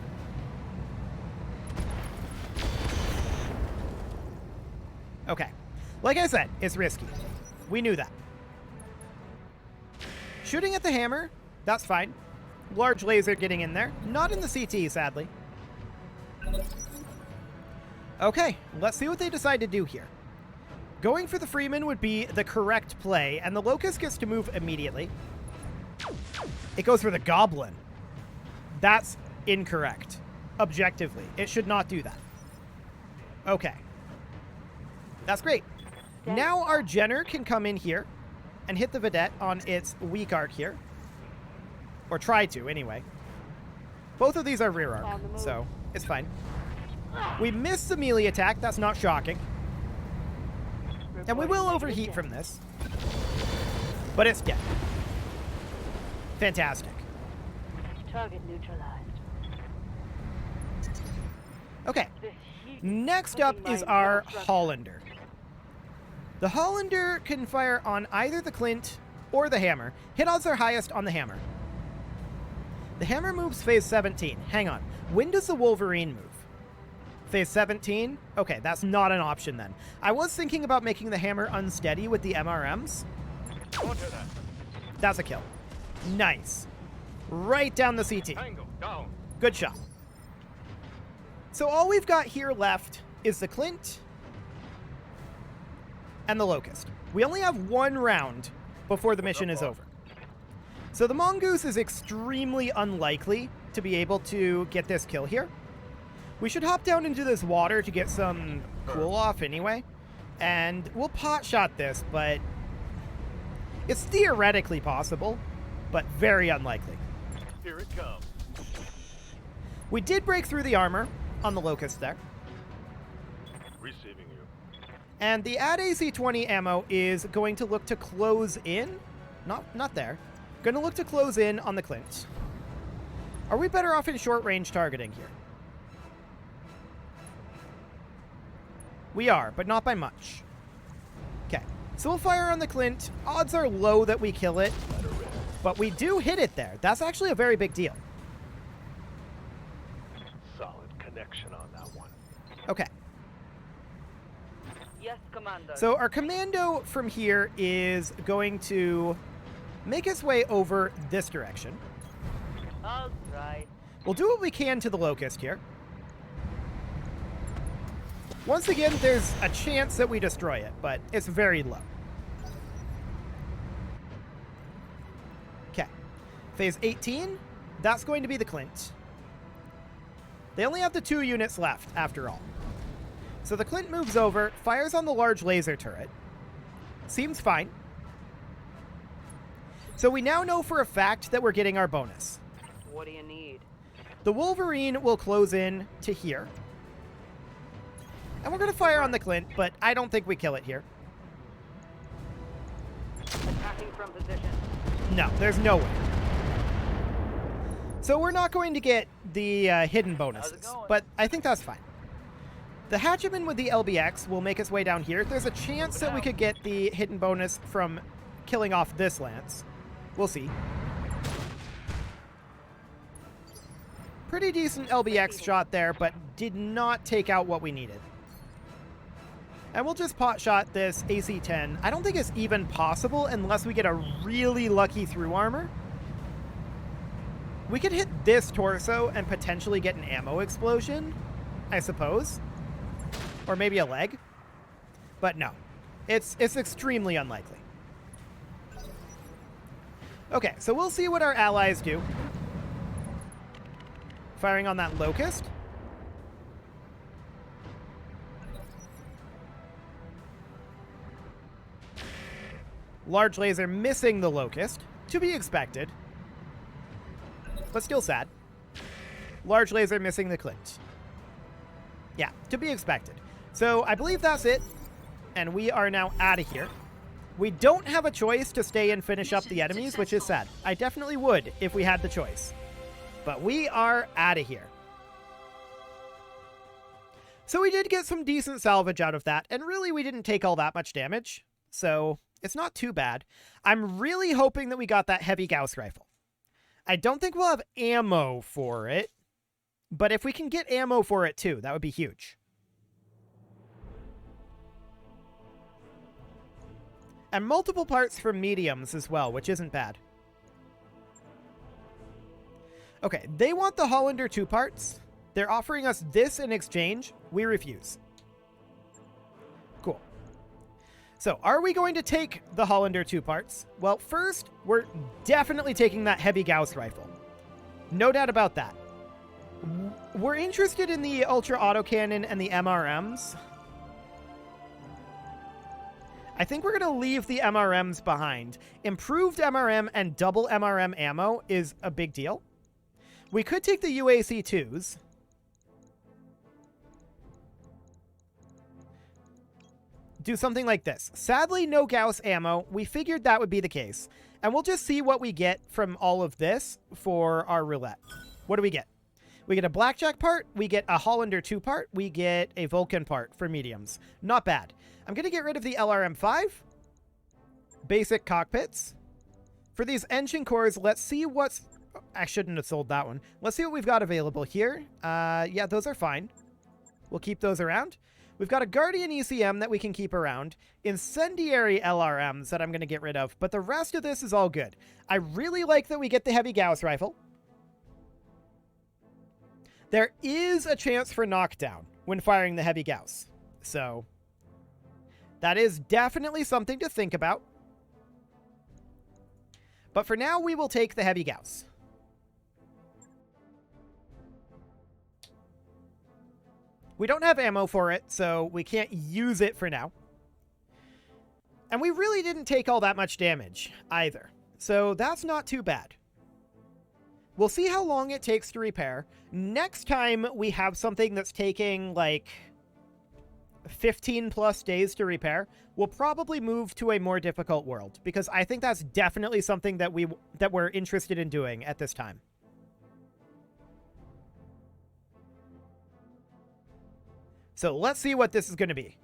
Okay. Like I said, it's risky. We knew that. Shooting at the hammer, that's fine. Large laser getting in there. Not in the CT, sadly. Okay, let's see what they decide to do here. Going for the Freeman would be the correct play, and the Locust gets to move immediately. It goes for the Goblin. That's incorrect. Objectively, it should not do that. Okay. That's great. Now our Jenner can come in here and hit the Vedette on its weak arc here. Or try to, anyway. Both of these are rear arc, so it's fine. We missed the melee attack. That's not shocking. And we will overheat from this. But it's dead. Fantastic. Target neutralized. Okay. The heat Next up cutting is my our neural structure. Hollander. The Hollander can fire on either the Clint or the hammer. Hit odds are highest on the hammer. The hammer moves phase 17. Hang on. When does the Wolverine move? Phase 17? Okay, that's not an option then. I was thinking about making the hammer unsteady with the MRMs. That's a kill. Nice. Right down the CT. Tango, down. Good shot. So all we've got here left is the Clint and the Locust. We only have one round before the mission is over. So the Mongoose is extremely unlikely to be able to get this kill here. We should hop down into this water to get some cool off anyway. And we'll pot shot this, but it's theoretically possible, but very unlikely. Here it comes. We did break through the armor on the Locust there. Receiving you. And the AD-AC-20 ammo is going to look to close in. Not there. Going to look to close in on the Clint. Are we better off in short-range targeting here? We are, but not by much. Okay, so we'll fire on the Clint. Odds are low that we kill it, but we do hit it there. That's actually a very big deal. Solid connection on that Okay. Yes, Commander. So our commando from here is going to make his way over this direction. I'll try. We'll do what we can to the Locust here. Once again, there's a chance that we destroy it, but it's very low. Okay. Phase 18, that's going to be the Clint. They only have the 2 units left, after all. So the Clint moves over, fires on the large laser turret. Seems fine. So we now know for a fact that we're getting our bonus. What do you need? The Wolverine will close in to here. And we're going to fire on the Clint, but I don't think we kill it here. Attacking from position. No, there's no way. So we're not going to get the hidden bonuses, going? but I think that's fine. The Hatcheman with the LBX will make its way down here. There's a chance that we could get the hidden bonus from killing off this Lance. We'll see. Pretty decent LBX shot there, but did not take out what we needed. And we'll just pot shot this AC-10. I don't think it's even possible unless we get a really lucky through armor. We could hit this torso and potentially get an ammo explosion, I suppose. Or maybe a leg. But no. It's extremely unlikely. Okay, so we'll see what our allies do. Firing on that Locust. Large laser missing the Locust. To be expected. But still sad. Large laser missing the Clint. Yeah, to be expected. So I believe that's it. And we are now out of here. We don't have a choice to stay and finish up the enemies, which is sad. I definitely would if we had the choice. But we are out of here. So we did get some decent salvage out of that, and really we didn't take all that much damage. So it's not too bad. I'm really hoping that we got that heavy Gauss rifle. I don't think we'll have ammo for it, but if we can get ammo for it too, that would be huge. And multiple parts for mediums as well, which isn't bad. Okay, they want the Hollander 2 parts. They're offering us this in exchange. We refuse. Cool. So, are we going to take the Hollander 2 parts? Well, first, we're definitely taking that heavy Gauss rifle. No doubt about that. We're interested in the Ultra Autocannon and the MRMs. I think we're going to leave the MRMs behind. Improved MRM and double MRM ammo is a big deal. We could take the UAC-2s. Do something like this. Sadly, no Gauss ammo. We figured that would be the case. And we'll just see what we get from all of this for our roulette. What do we get? We get a Blackjack part. We get a Hollander 2 part. We get a Vulcan part for mediums. Not bad. I'm going to get rid of the LRM-5. Basic cockpits. For these engine cores, let's see what's... I shouldn't have sold that one. Let's see what we've got available here. Yeah, those are fine. We'll keep those around. We've got a Guardian ECM that we can keep around. Incendiary LRMs that I'm going to get rid of. But the rest of this is all good. I really like that we get the heavy Gauss rifle. There is a chance for knockdown when firing the heavy Gauss. So, that is definitely something to think about. But for now, we will take the heavy Gauss. We don't have ammo for it, so we can't use it for now. And we really didn't take all that much damage either. So that's not too bad. We'll see how long it takes to repair. Next time we have something that's taking like 15 plus days to repair, we'll probably move to a more difficult world, because I think that's definitely something that we're interested in doing at this time. So let's see what this is going to be.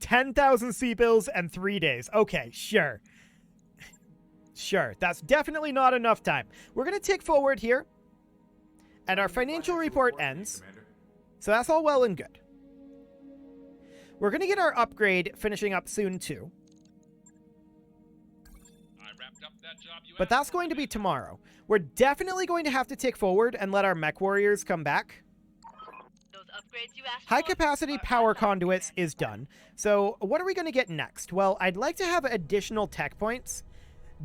$10,000 C-bills and 3 days. Okay, sure. Sure, that's definitely not enough time. We're going to tick forward here, and our financial report ends. Commander. So that's all well and good. We're going to get our upgrade finishing up soon, too. But that's going to be tomorrow. We're definitely going to have to tick forward and let our mech warriors come back. Those upgrades you asked High capacity power conduits is done. So what are we going to get next? Well, I'd like to have additional tech points.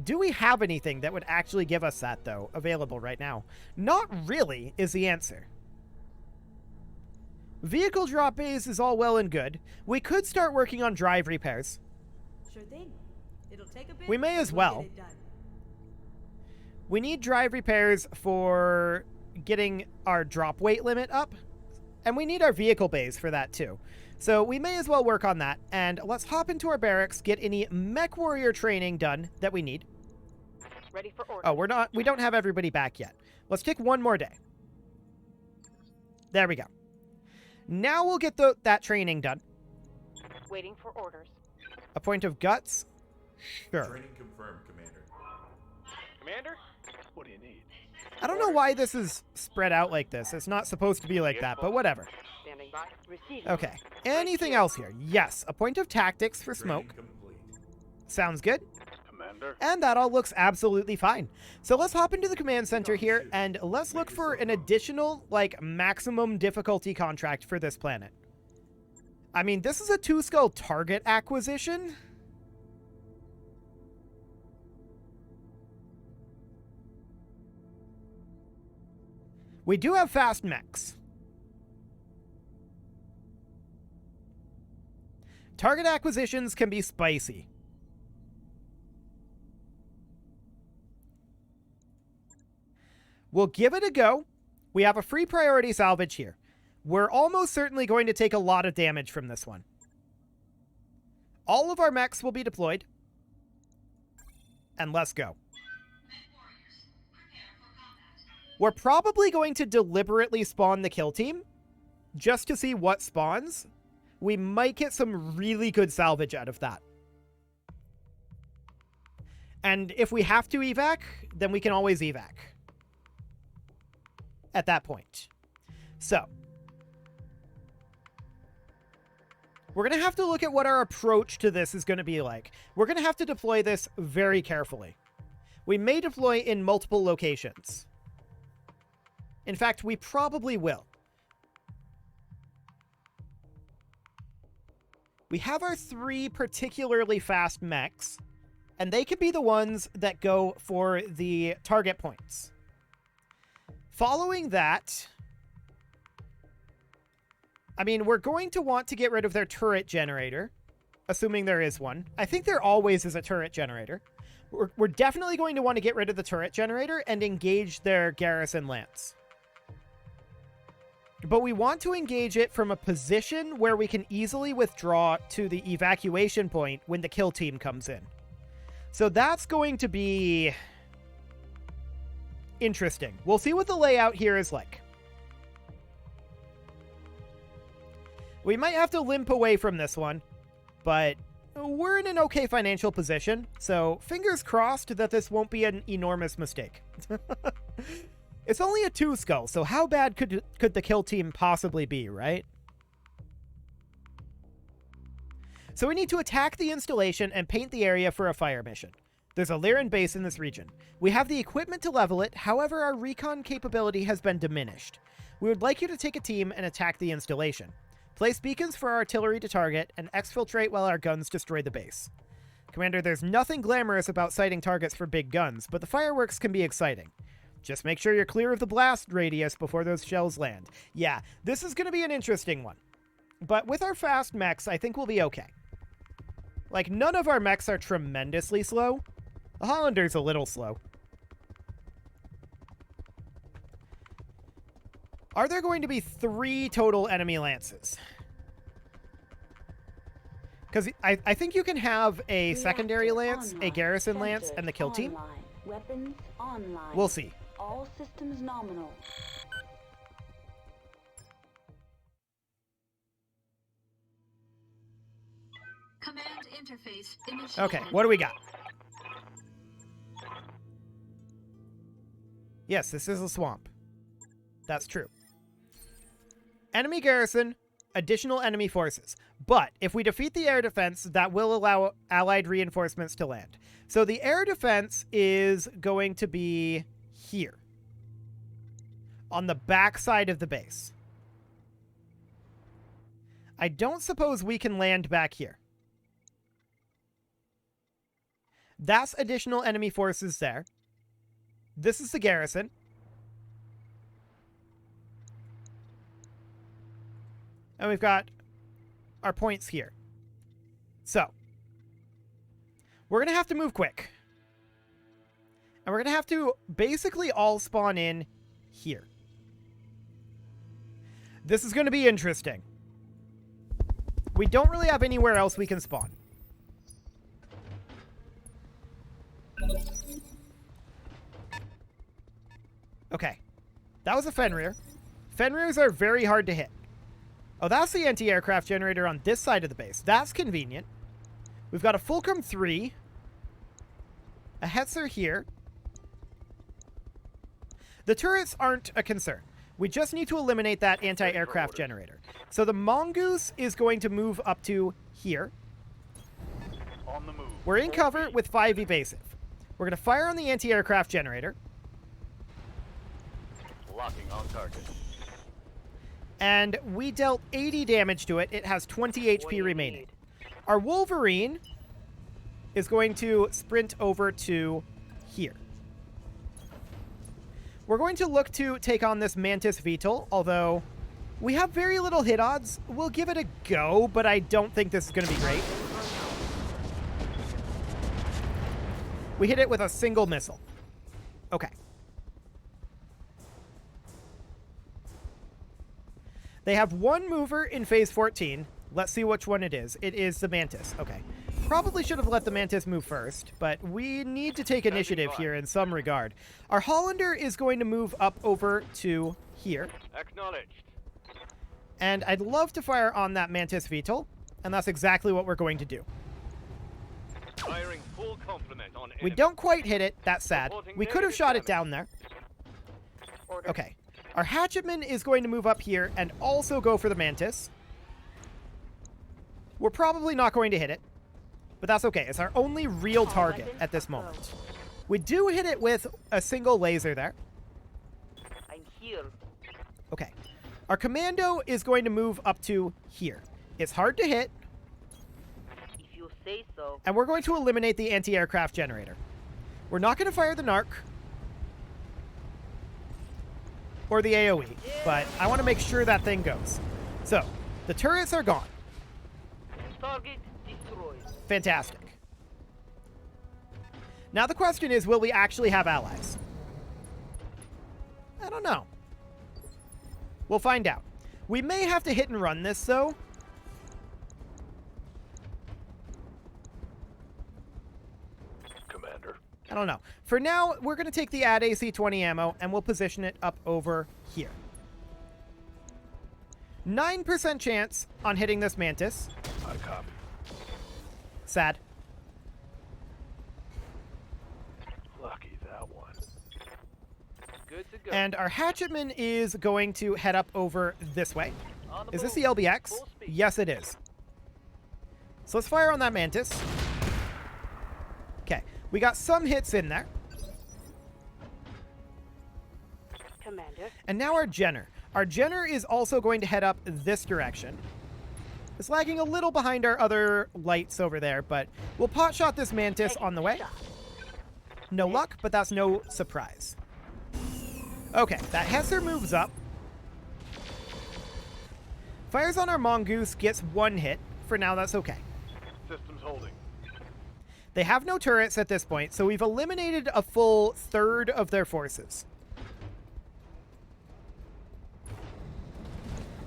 Do we have anything that would actually give us that, though, available right now? Not really is the answer. Vehicle drop bays is all well and good. We could start working on drive repairs. Sure thing. It'll take a bit. We may as but well. we'll get it done. We need drive repairs for getting our drop weight limit up. And we need our vehicle bays for that too. So we may as well work on that. And let's hop into our barracks, get any mech warrior training done that we need. Ready for order. Oh, we don't have everybody back yet. Let's take one more day. There we go. Now we'll get that training done. Waiting for orders. A point of guts? Sure. Training confirmed, Commander. Commander? What do you need? I don't know why this is spread out like this. It's not supposed to be like that, but whatever. Standing by. Receiving. Okay. Anything else here? Yes, a point of tactics for Training smoke. complete. Sounds good. Commander? And that all looks absolutely fine. So let's hop into the command center here, and let's look for an additional, like, maximum difficulty contract for this planet. I mean, this is a 2-skull target acquisition. We do have fast mechs. Target acquisitions can be spicy. We'll give it a go. We have a free priority salvage here. We're almost certainly going to take a lot of damage from this one. All of our mechs will be deployed. And let's go. We're probably going to deliberately spawn the kill team just to see what spawns. We might get some really good salvage out of that. And if we have to evac, then we can always evac at that point. So, we're going to have to look at what our approach to this is going to be like. We're going to have to deploy this very carefully. We may deploy in multiple locations. In fact, we probably will. We have our 3 particularly fast mechs, and they could be the ones that go for the target points. Following that, I mean, we're going to want to get rid of their turret generator, assuming there is one. I think there always is a turret generator. We're definitely going to want to get rid of the turret generator and engage their garrison lance. But we want to engage it from a position where we can easily withdraw to the evacuation point when the kill team comes in. So that's going to be interesting. We'll see what the layout here is like. We might have to limp away from this one, but we're in an okay financial position, so fingers crossed that this won't be an enormous mistake. It's only a 2-skull, so how bad could the kill team possibly be, right? So we need to attack the installation and paint the area for a fire mission. There's a Lyran base in this region. We have the equipment to level it, however our recon capability has been diminished. We would like you to take a team and attack the installation. Place beacons for our artillery to target, and exfiltrate while our guns destroy the base. Commander, there's nothing glamorous about sighting targets for big guns, but the fireworks can be exciting. Just make sure you're clear of the blast radius before those shells land. Yeah, this is going to be an interesting one. But with our fast mechs, I think we'll be okay. Like, none of our mechs are tremendously slow. The Hollander's a little slow. Are there going to be 3 total enemy lances? Because I think you can have a secondary lance, a garrison lance, and the kill team. Online. Weapons online. We'll see. All systems nominal. Command interface initiated. Okay, what do we got? Yes, this is a swamp. That's true. Enemy garrison, additional enemy forces. But if we defeat the air defense, that will allow allied reinforcements to land. So the air defense is going to be here. On the back side of the base. I don't suppose we can land back here. That's additional enemy forces there. This is the garrison. And we've got our points here. So, we're going to have to move quick. And we're going to have to basically all spawn in here. This is going to be interesting. We don't really have anywhere else we can spawn. Okay. That was a Fenrir. Fenrirs are very hard to hit. Oh, that's the anti-aircraft generator on this side of the base. That's convenient. We've got a Fulcrum 3. A Hetzer here. The turrets aren't a concern. We just need to eliminate that anti-aircraft generator. So the Mongoose is going to move up to here. On the move. We're in cover with 5 evasive. We're going to fire on the anti-aircraft generator. Locking on target. And we dealt 80 damage to it. It has 20 HP remaining. Our Wolverine is going to sprint over to here. We're going to look to take on this Mantis VTOL, although we have very little hit odds. We'll give it a go, but I don't think this is going to be great. We hit it with a single missile. Okay. They have one mover in phase 14. Let's see which one it is. It is the Mantis. Okay. Probably should have let the Mantis move first, but we need to take initiative here in some regard. Our Hollander is going to move up over to here. Acknowledged. And I'd love to fire on that Mantis VTOL, and that's exactly what we're going to do. Firing full complement on We don't quite hit it. That's sad. We could have shot it down there. Order. Okay. Our Hatchetman is going to move up here and also go for the Mantis. We're probably not going to hit it, but that's okay. It's our only real target at this moment. We do hit it with a single laser there. I'm here. Okay. Our Commando is going to move up to here. It's hard to hit, If you say so. and we're going to eliminate the anti-aircraft generator. We're not going to fire the Narc or the AoE, but I want to make sure that thing goes. So, the turrets are gone. Target destroyed. Fantastic. Now the question is, will we actually have allies? I don't know. We'll find out. We may have to hit and run this, though. Commander. I don't know. For now, we're going to take the AD AC-20 ammo, and we'll position it up over here. 9% chance on hitting this Mantis. I copy. Sad. Lucky that one. Good to go. And our Hatchetman is going to head up over this way. On the Is this move. the LBX? Full speed. Yes, it is. So let's fire on that Mantis. Okay, we got some hits in there. Commander. And now our Jenner. Our Jenner is also going to head up this direction. It's lagging a little behind our other lights over there, but we'll pot shot this Mantis on the way. No luck, but that's no surprise. Okay, that Hetzer moves up. Fires on our Mongoose, gets one hit. For now, that's okay. Systems holding. They have no turrets at this point, so we've eliminated a full third of their forces.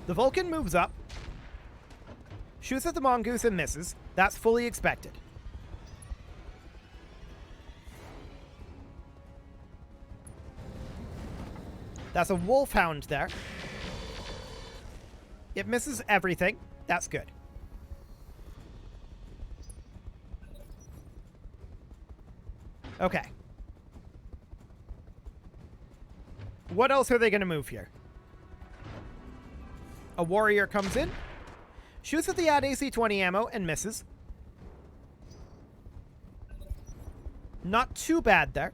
The Vulcan moves up, shoots at the Mongoose and misses. That's fully expected. That's a Wolfhound there. It misses everything. That's good. Okay. What else are they going to move here? A warrior comes in, shoots at the ad AC-20 ammo, and misses. Not too bad there.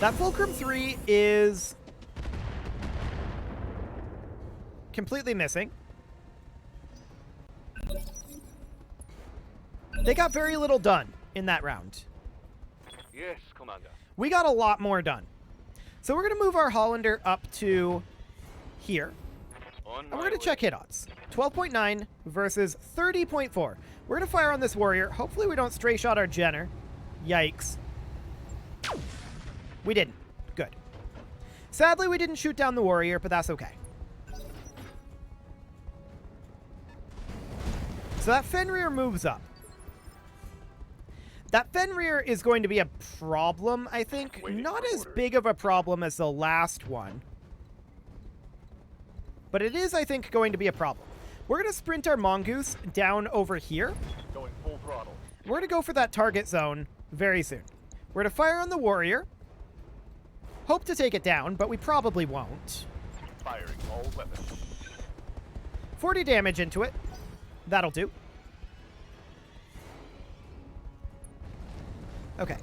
That Fulcrum 3 is completely missing. They got very little done in that round. Yes, Commander. We got a lot more done. So we're going to move our Hollander up to here. On And my we're going way. to check hit odds. 12.9 versus 30.4. We're going to fire on this warrior. Hopefully we don't stray shot our Jenner. Yikes. We didn't. Good. Sadly, we didn't shoot down the warrior, but that's okay. So that Fenrir moves up. That Fenrir is going to be a problem, I think. Waiting Not for as orders. big of a problem as the last one. But it is, I think, going to be a problem. We're going to sprint our Mongoose down over here. Going full throttle. We're going to go for that target zone very soon. We're going to fire on the warrior. Hope to take it down, but we probably won't. Firing all weapons. 40 damage into it. That'll do. Okay.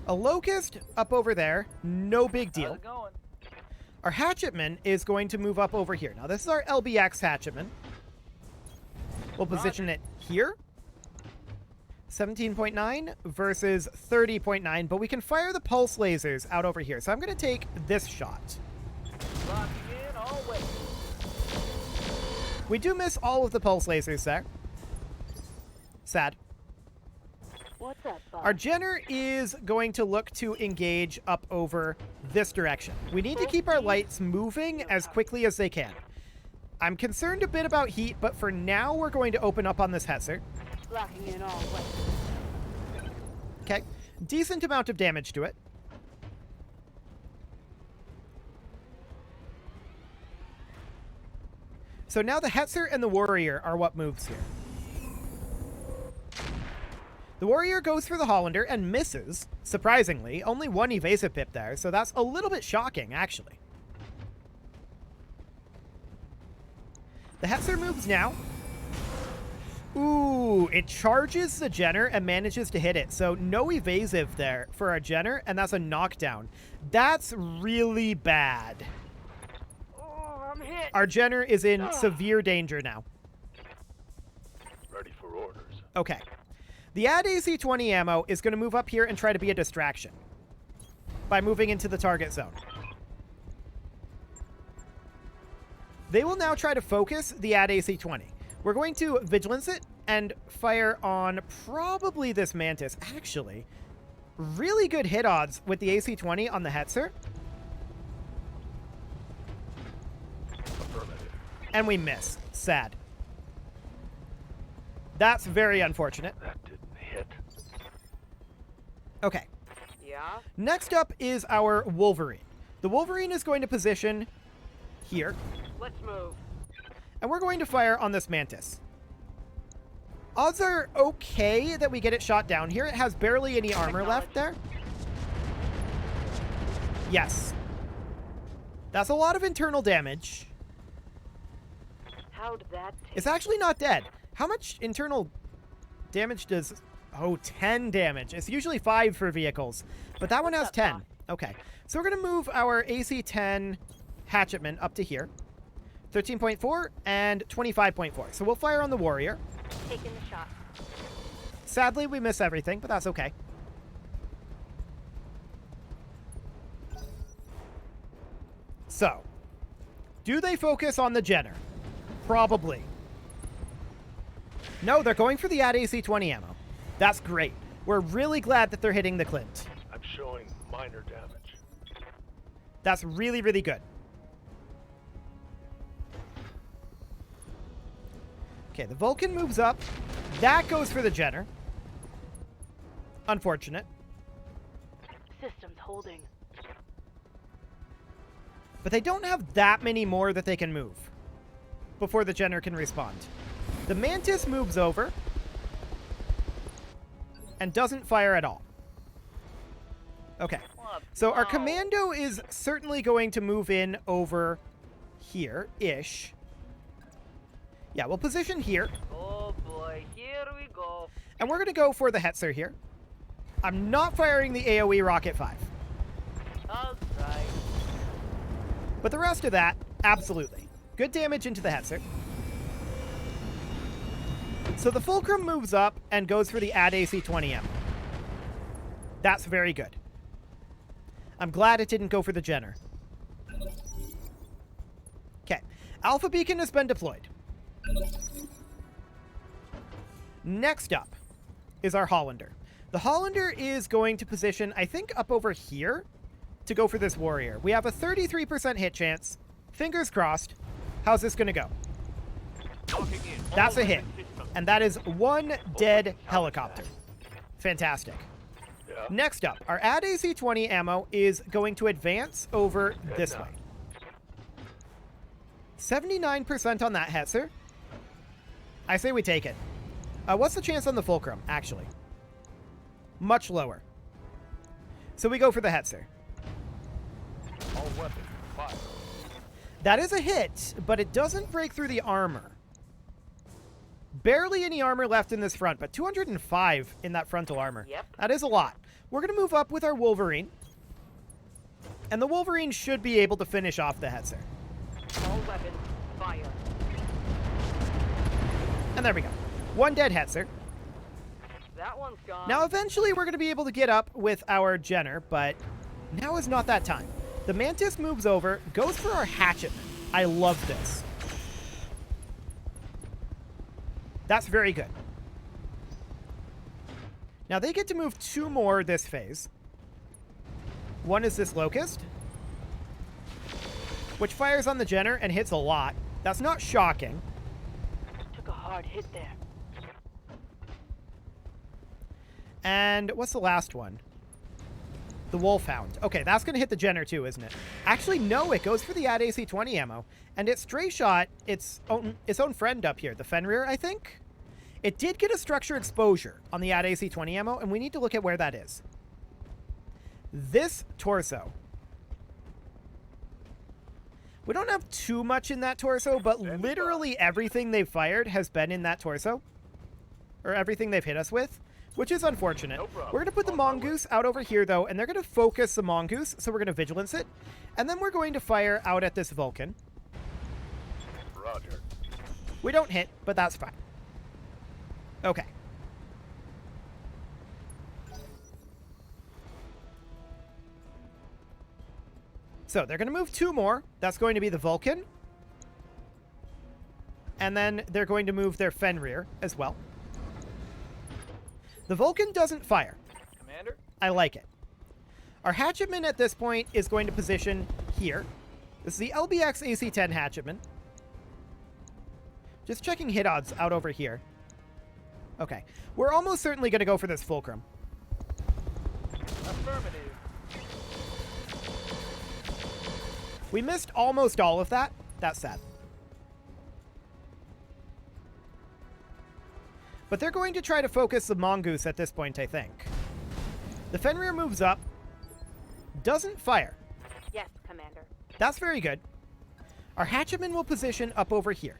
A Locust up over there. No big deal. going? Our Hatchetman is going to move up over here. Now, this is our LBX Hatchetman. We'll position it here. 17.9 versus 30.9, but we can fire the pulse lasers out over here. So I'm going to take this shot. Locking in all weapons. We do miss all of the pulse lasers there. Sad. What's up, Bob? Our Jenner is going to look to engage up over this direction. We need to keep our lights moving as quickly as they can. I'm concerned a bit about heat, but for now we're going to open up on this Hetzer. Locking in all weapons. Okay. Decent amount of damage to it. So now the Hetzer and the Warrior are what moves here. The Warrior goes for the Hollander and misses, surprisingly. Only one evasive pip there, so that's a little bit shocking, actually. The Hetzer moves now. Ooh, it charges the Jenner and manages to hit it. So no evasive there for our Jenner, and that's a knockdown. That's really bad. Oh, I'm hit. Our Jenner is in severe danger now. Ready for orders. Okay. The ad AC-20 ammo is going to move up here and try to be a distraction by moving into the target zone. They will now try to focus the ad AC-20. We're going to vigilance it and fire on probably this Mantis. Actually, really good hit odds with the AC-20 on the Hetzer. Affirmative. And we miss. Sad. That's very unfortunate. That didn't hit. Okay. Yeah? Next up is our Wolverine. The Wolverine is going to position here, Let's move. and we're going to fire on this Mantis. Odds are okay that we get it shot down here. It has barely any armor left there. Yes. That's a lot of internal damage. How'd that take? It's actually not dead. How much internal damage does... Oh, 10 damage. It's usually 5 for vehicles, but that one has 10. Okay, so we're going to move our AC-10 Hatchetman up to here. 13.4 and 25.4. So we'll fire on the Warrior. Taking the shot. Sadly, we miss everything, but that's okay. So, do they focus on the Jenner? Probably. No, they're going for the ad AC-20 ammo. That's great. We're really glad that they're hitting the Clint. I'm showing minor damage. That's really, really good. Okay, the Vulcan moves up. That goes for the Jenner. Unfortunate. Systems holding. But they don't have that many more that they can move before the Jenner can respond. The Mantis moves over and doesn't fire at all. Okay. So our commando is certainly going to move in over here-ish. Yeah, we'll position here. Oh boy, here we go. And we're going to go for the Hetzer here. I'm not firing the AoE Rocket 5. I'll try. But the rest of that, absolutely. Good damage into the Hetzer. So the Fulcrum moves up and goes for the add AC 20M. That's very good. I'm glad it didn't go for the Jenner. Okay. Alpha Beacon has been deployed. Next up is our Hollander. The Hollander is going to position, I think, up over here to go for this warrior. We have a 33% hit chance. Fingers crossed. How's this going to go? That's a hit. And that is one dead helicopter. Fantastic. Yeah. Next up, our add AC 20 ammo is going to advance over this way. 79% on that Hetzer. I say we take it. What's the chance on the Fulcrum, actually? Much lower. So we go for the Hetzer. All weapons fire. That is a hit, but it doesn't break through the armor. Barely any armor left in this front, but 205 in that frontal armor. Yep. That is a lot. We're going to move up with our Wolverine. And the Wolverine should be able to finish off the Hetzer. All weapons fire. And there we go. One dead Hetzer. That one's gone. Now, eventually, we're going to be able to get up with our Jenner, but now is not that time. The Mantis moves over, goes for our Hatchetman. I love this. That's very good. Now, they get to move two more this phase. One is this Locust, which fires on the Jenner and hits a lot. That's not shocking. Took a hard hit there. And what's the last one? The Wolfhound. Okay, that's going to hit the Jenner too, isn't it? Actually, no, it goes for the add AC 20 ammo. And it stray shot its own friend up here, the Fenrir, I think? It did get a structure exposure on the add AC 20 ammo, and we need to look at where that is. This torso. We don't have too much in that torso, but literally everything they've fired has been in that torso. Or everything they've hit us with, which is unfortunate. No problem. We're going to put the Mongoose out over here, though, and they're going to focus the Mongoose, so we're going to Vigilance it. And then we're going to fire out at this Vulcan. Roger. We don't hit, but that's fine. Okay. So they're going to move two more. That's going to be the Vulcan. And then they're going to move their Fenrir as well. The Vulcan doesn't fire. Commander? I like it. Our Hatchetman at this point is going to position here. This is the LBX AC-10 Hatchetman. Just checking hit odds out over here. Okay. We're almost certainly going to go for this Fulcrum. Affirmative. We missed almost all of that. That's sad. But they're going to try to focus the Mongoose at this point, I think. The Fenrir moves up. Doesn't fire. Yes, Commander. That's very good. Our Hatchetman will position up over here.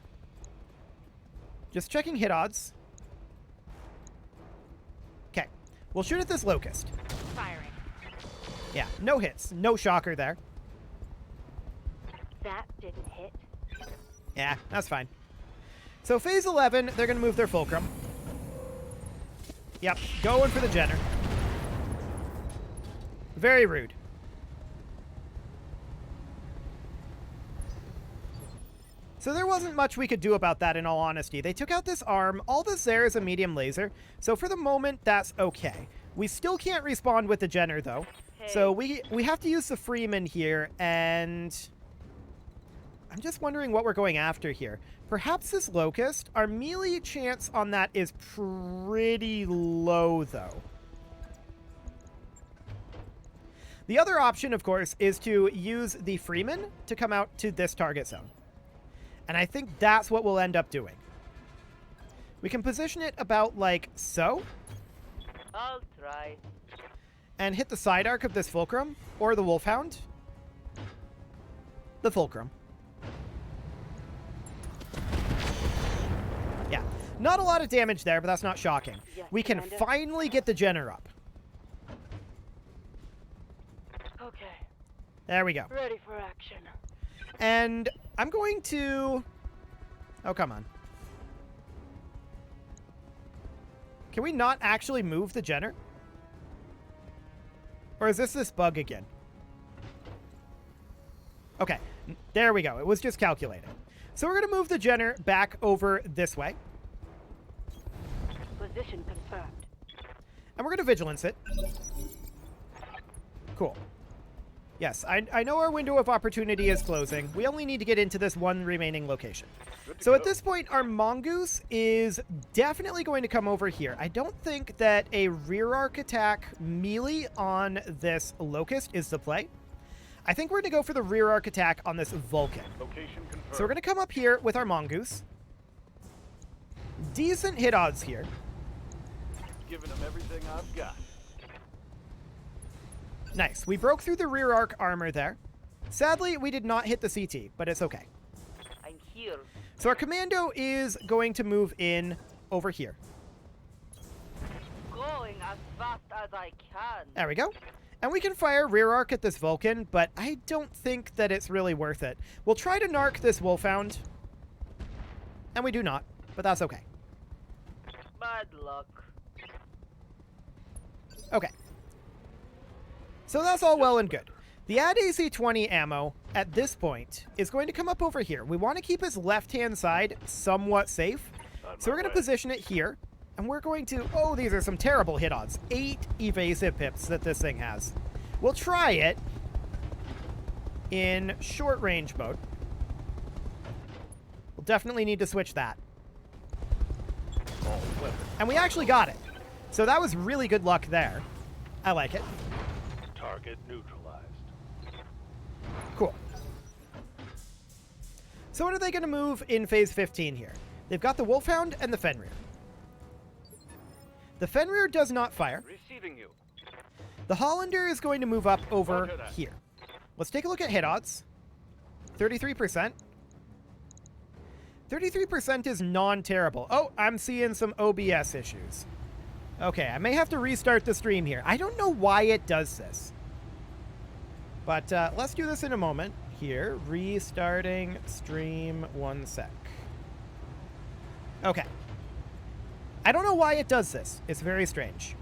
Just checking hit odds. Okay. We'll shoot at this Locust. Firing. Yeah, no hits. No shocker there. That didn't hit. Yeah, that's fine. So phase 11, they're going to move their Fulcrum. Yep, going for the Jenner. Very rude. So there wasn't much we could do about that, in all honesty. They took out this arm. All this there is a medium laser. So for the moment, that's okay. We still can't respawn with the Jenner, though. Hey. So we have to use the Freeman here, and I'm just wondering what we're going after here. Perhaps this Locust. Our melee chance on that is pretty low, though. The other option, of course, is to use the Freeman to come out to this target zone. And I think that's what we'll end up doing. We can position it about like so. I'll try. and hit the side arc of this Fulcrum or the Wolfhound. The Fulcrum. Yeah, not a lot of damage there, but that's not shocking. Yes, We can Commander. finally get the Jenner up. Okay, There we go. ready for action. And I'm going to... Oh, come on. Can we not actually move the Jenner? Or is this bug again? Okay, there we go. It was just calculating. So we're going to move the Jenner back over this way. Position confirmed. And we're going to vigilance it. Cool. Yes, I know our window of opportunity is closing. We only need to get into this one remaining location. So at this point, our Mongoose is definitely going to come over here. I don't think that a rear arc attack melee on this Locust is the play. I think we're going to go for the rear arc attack on this Vulcan. Location confirmed. So we're going to come up here with our Mongoose. Decent hit odds here. Giving them everything I've got. Nice. We broke through the rear arc armor there. Sadly, we did not hit the CT, but it's okay. I'm here. So our commando is going to move in over here. Going as fast as I can. There we go. And we can fire rear arc at this Vulcan, but I don't think that it's really worth it. We'll try to narc this Wolfhound. And we do not, but that's okay. Bad luck. Okay. So that's all well and good. The AD-AC-20 ammo, at this point, is going to come up over here. We want to keep his left-hand side somewhat safe. So we're going to position it here. And we're going to... Oh, these are some terrible hit odds. 8 evasive pips that this thing has. We'll try it in short-range mode. We'll definitely need to switch that. And we actually got it. So that was really good luck there. I like it. Target neutralized. Cool. So what are they going to move in phase 15 here? They've got the Wolfhound and the Fenrir. The Fenrir does not fire. Receiving you. The Hollander is going to move up over Roger that. here. Let's take a look at hit odds. 33%. 33% is non-terrible. Oh, I'm seeing some OBS issues. Okay, I may have to restart the stream here. I don't know why it does this. But let's do this in a moment. Here, restarting stream 1 sec. Okay. I don't know why it does this. It's very strange.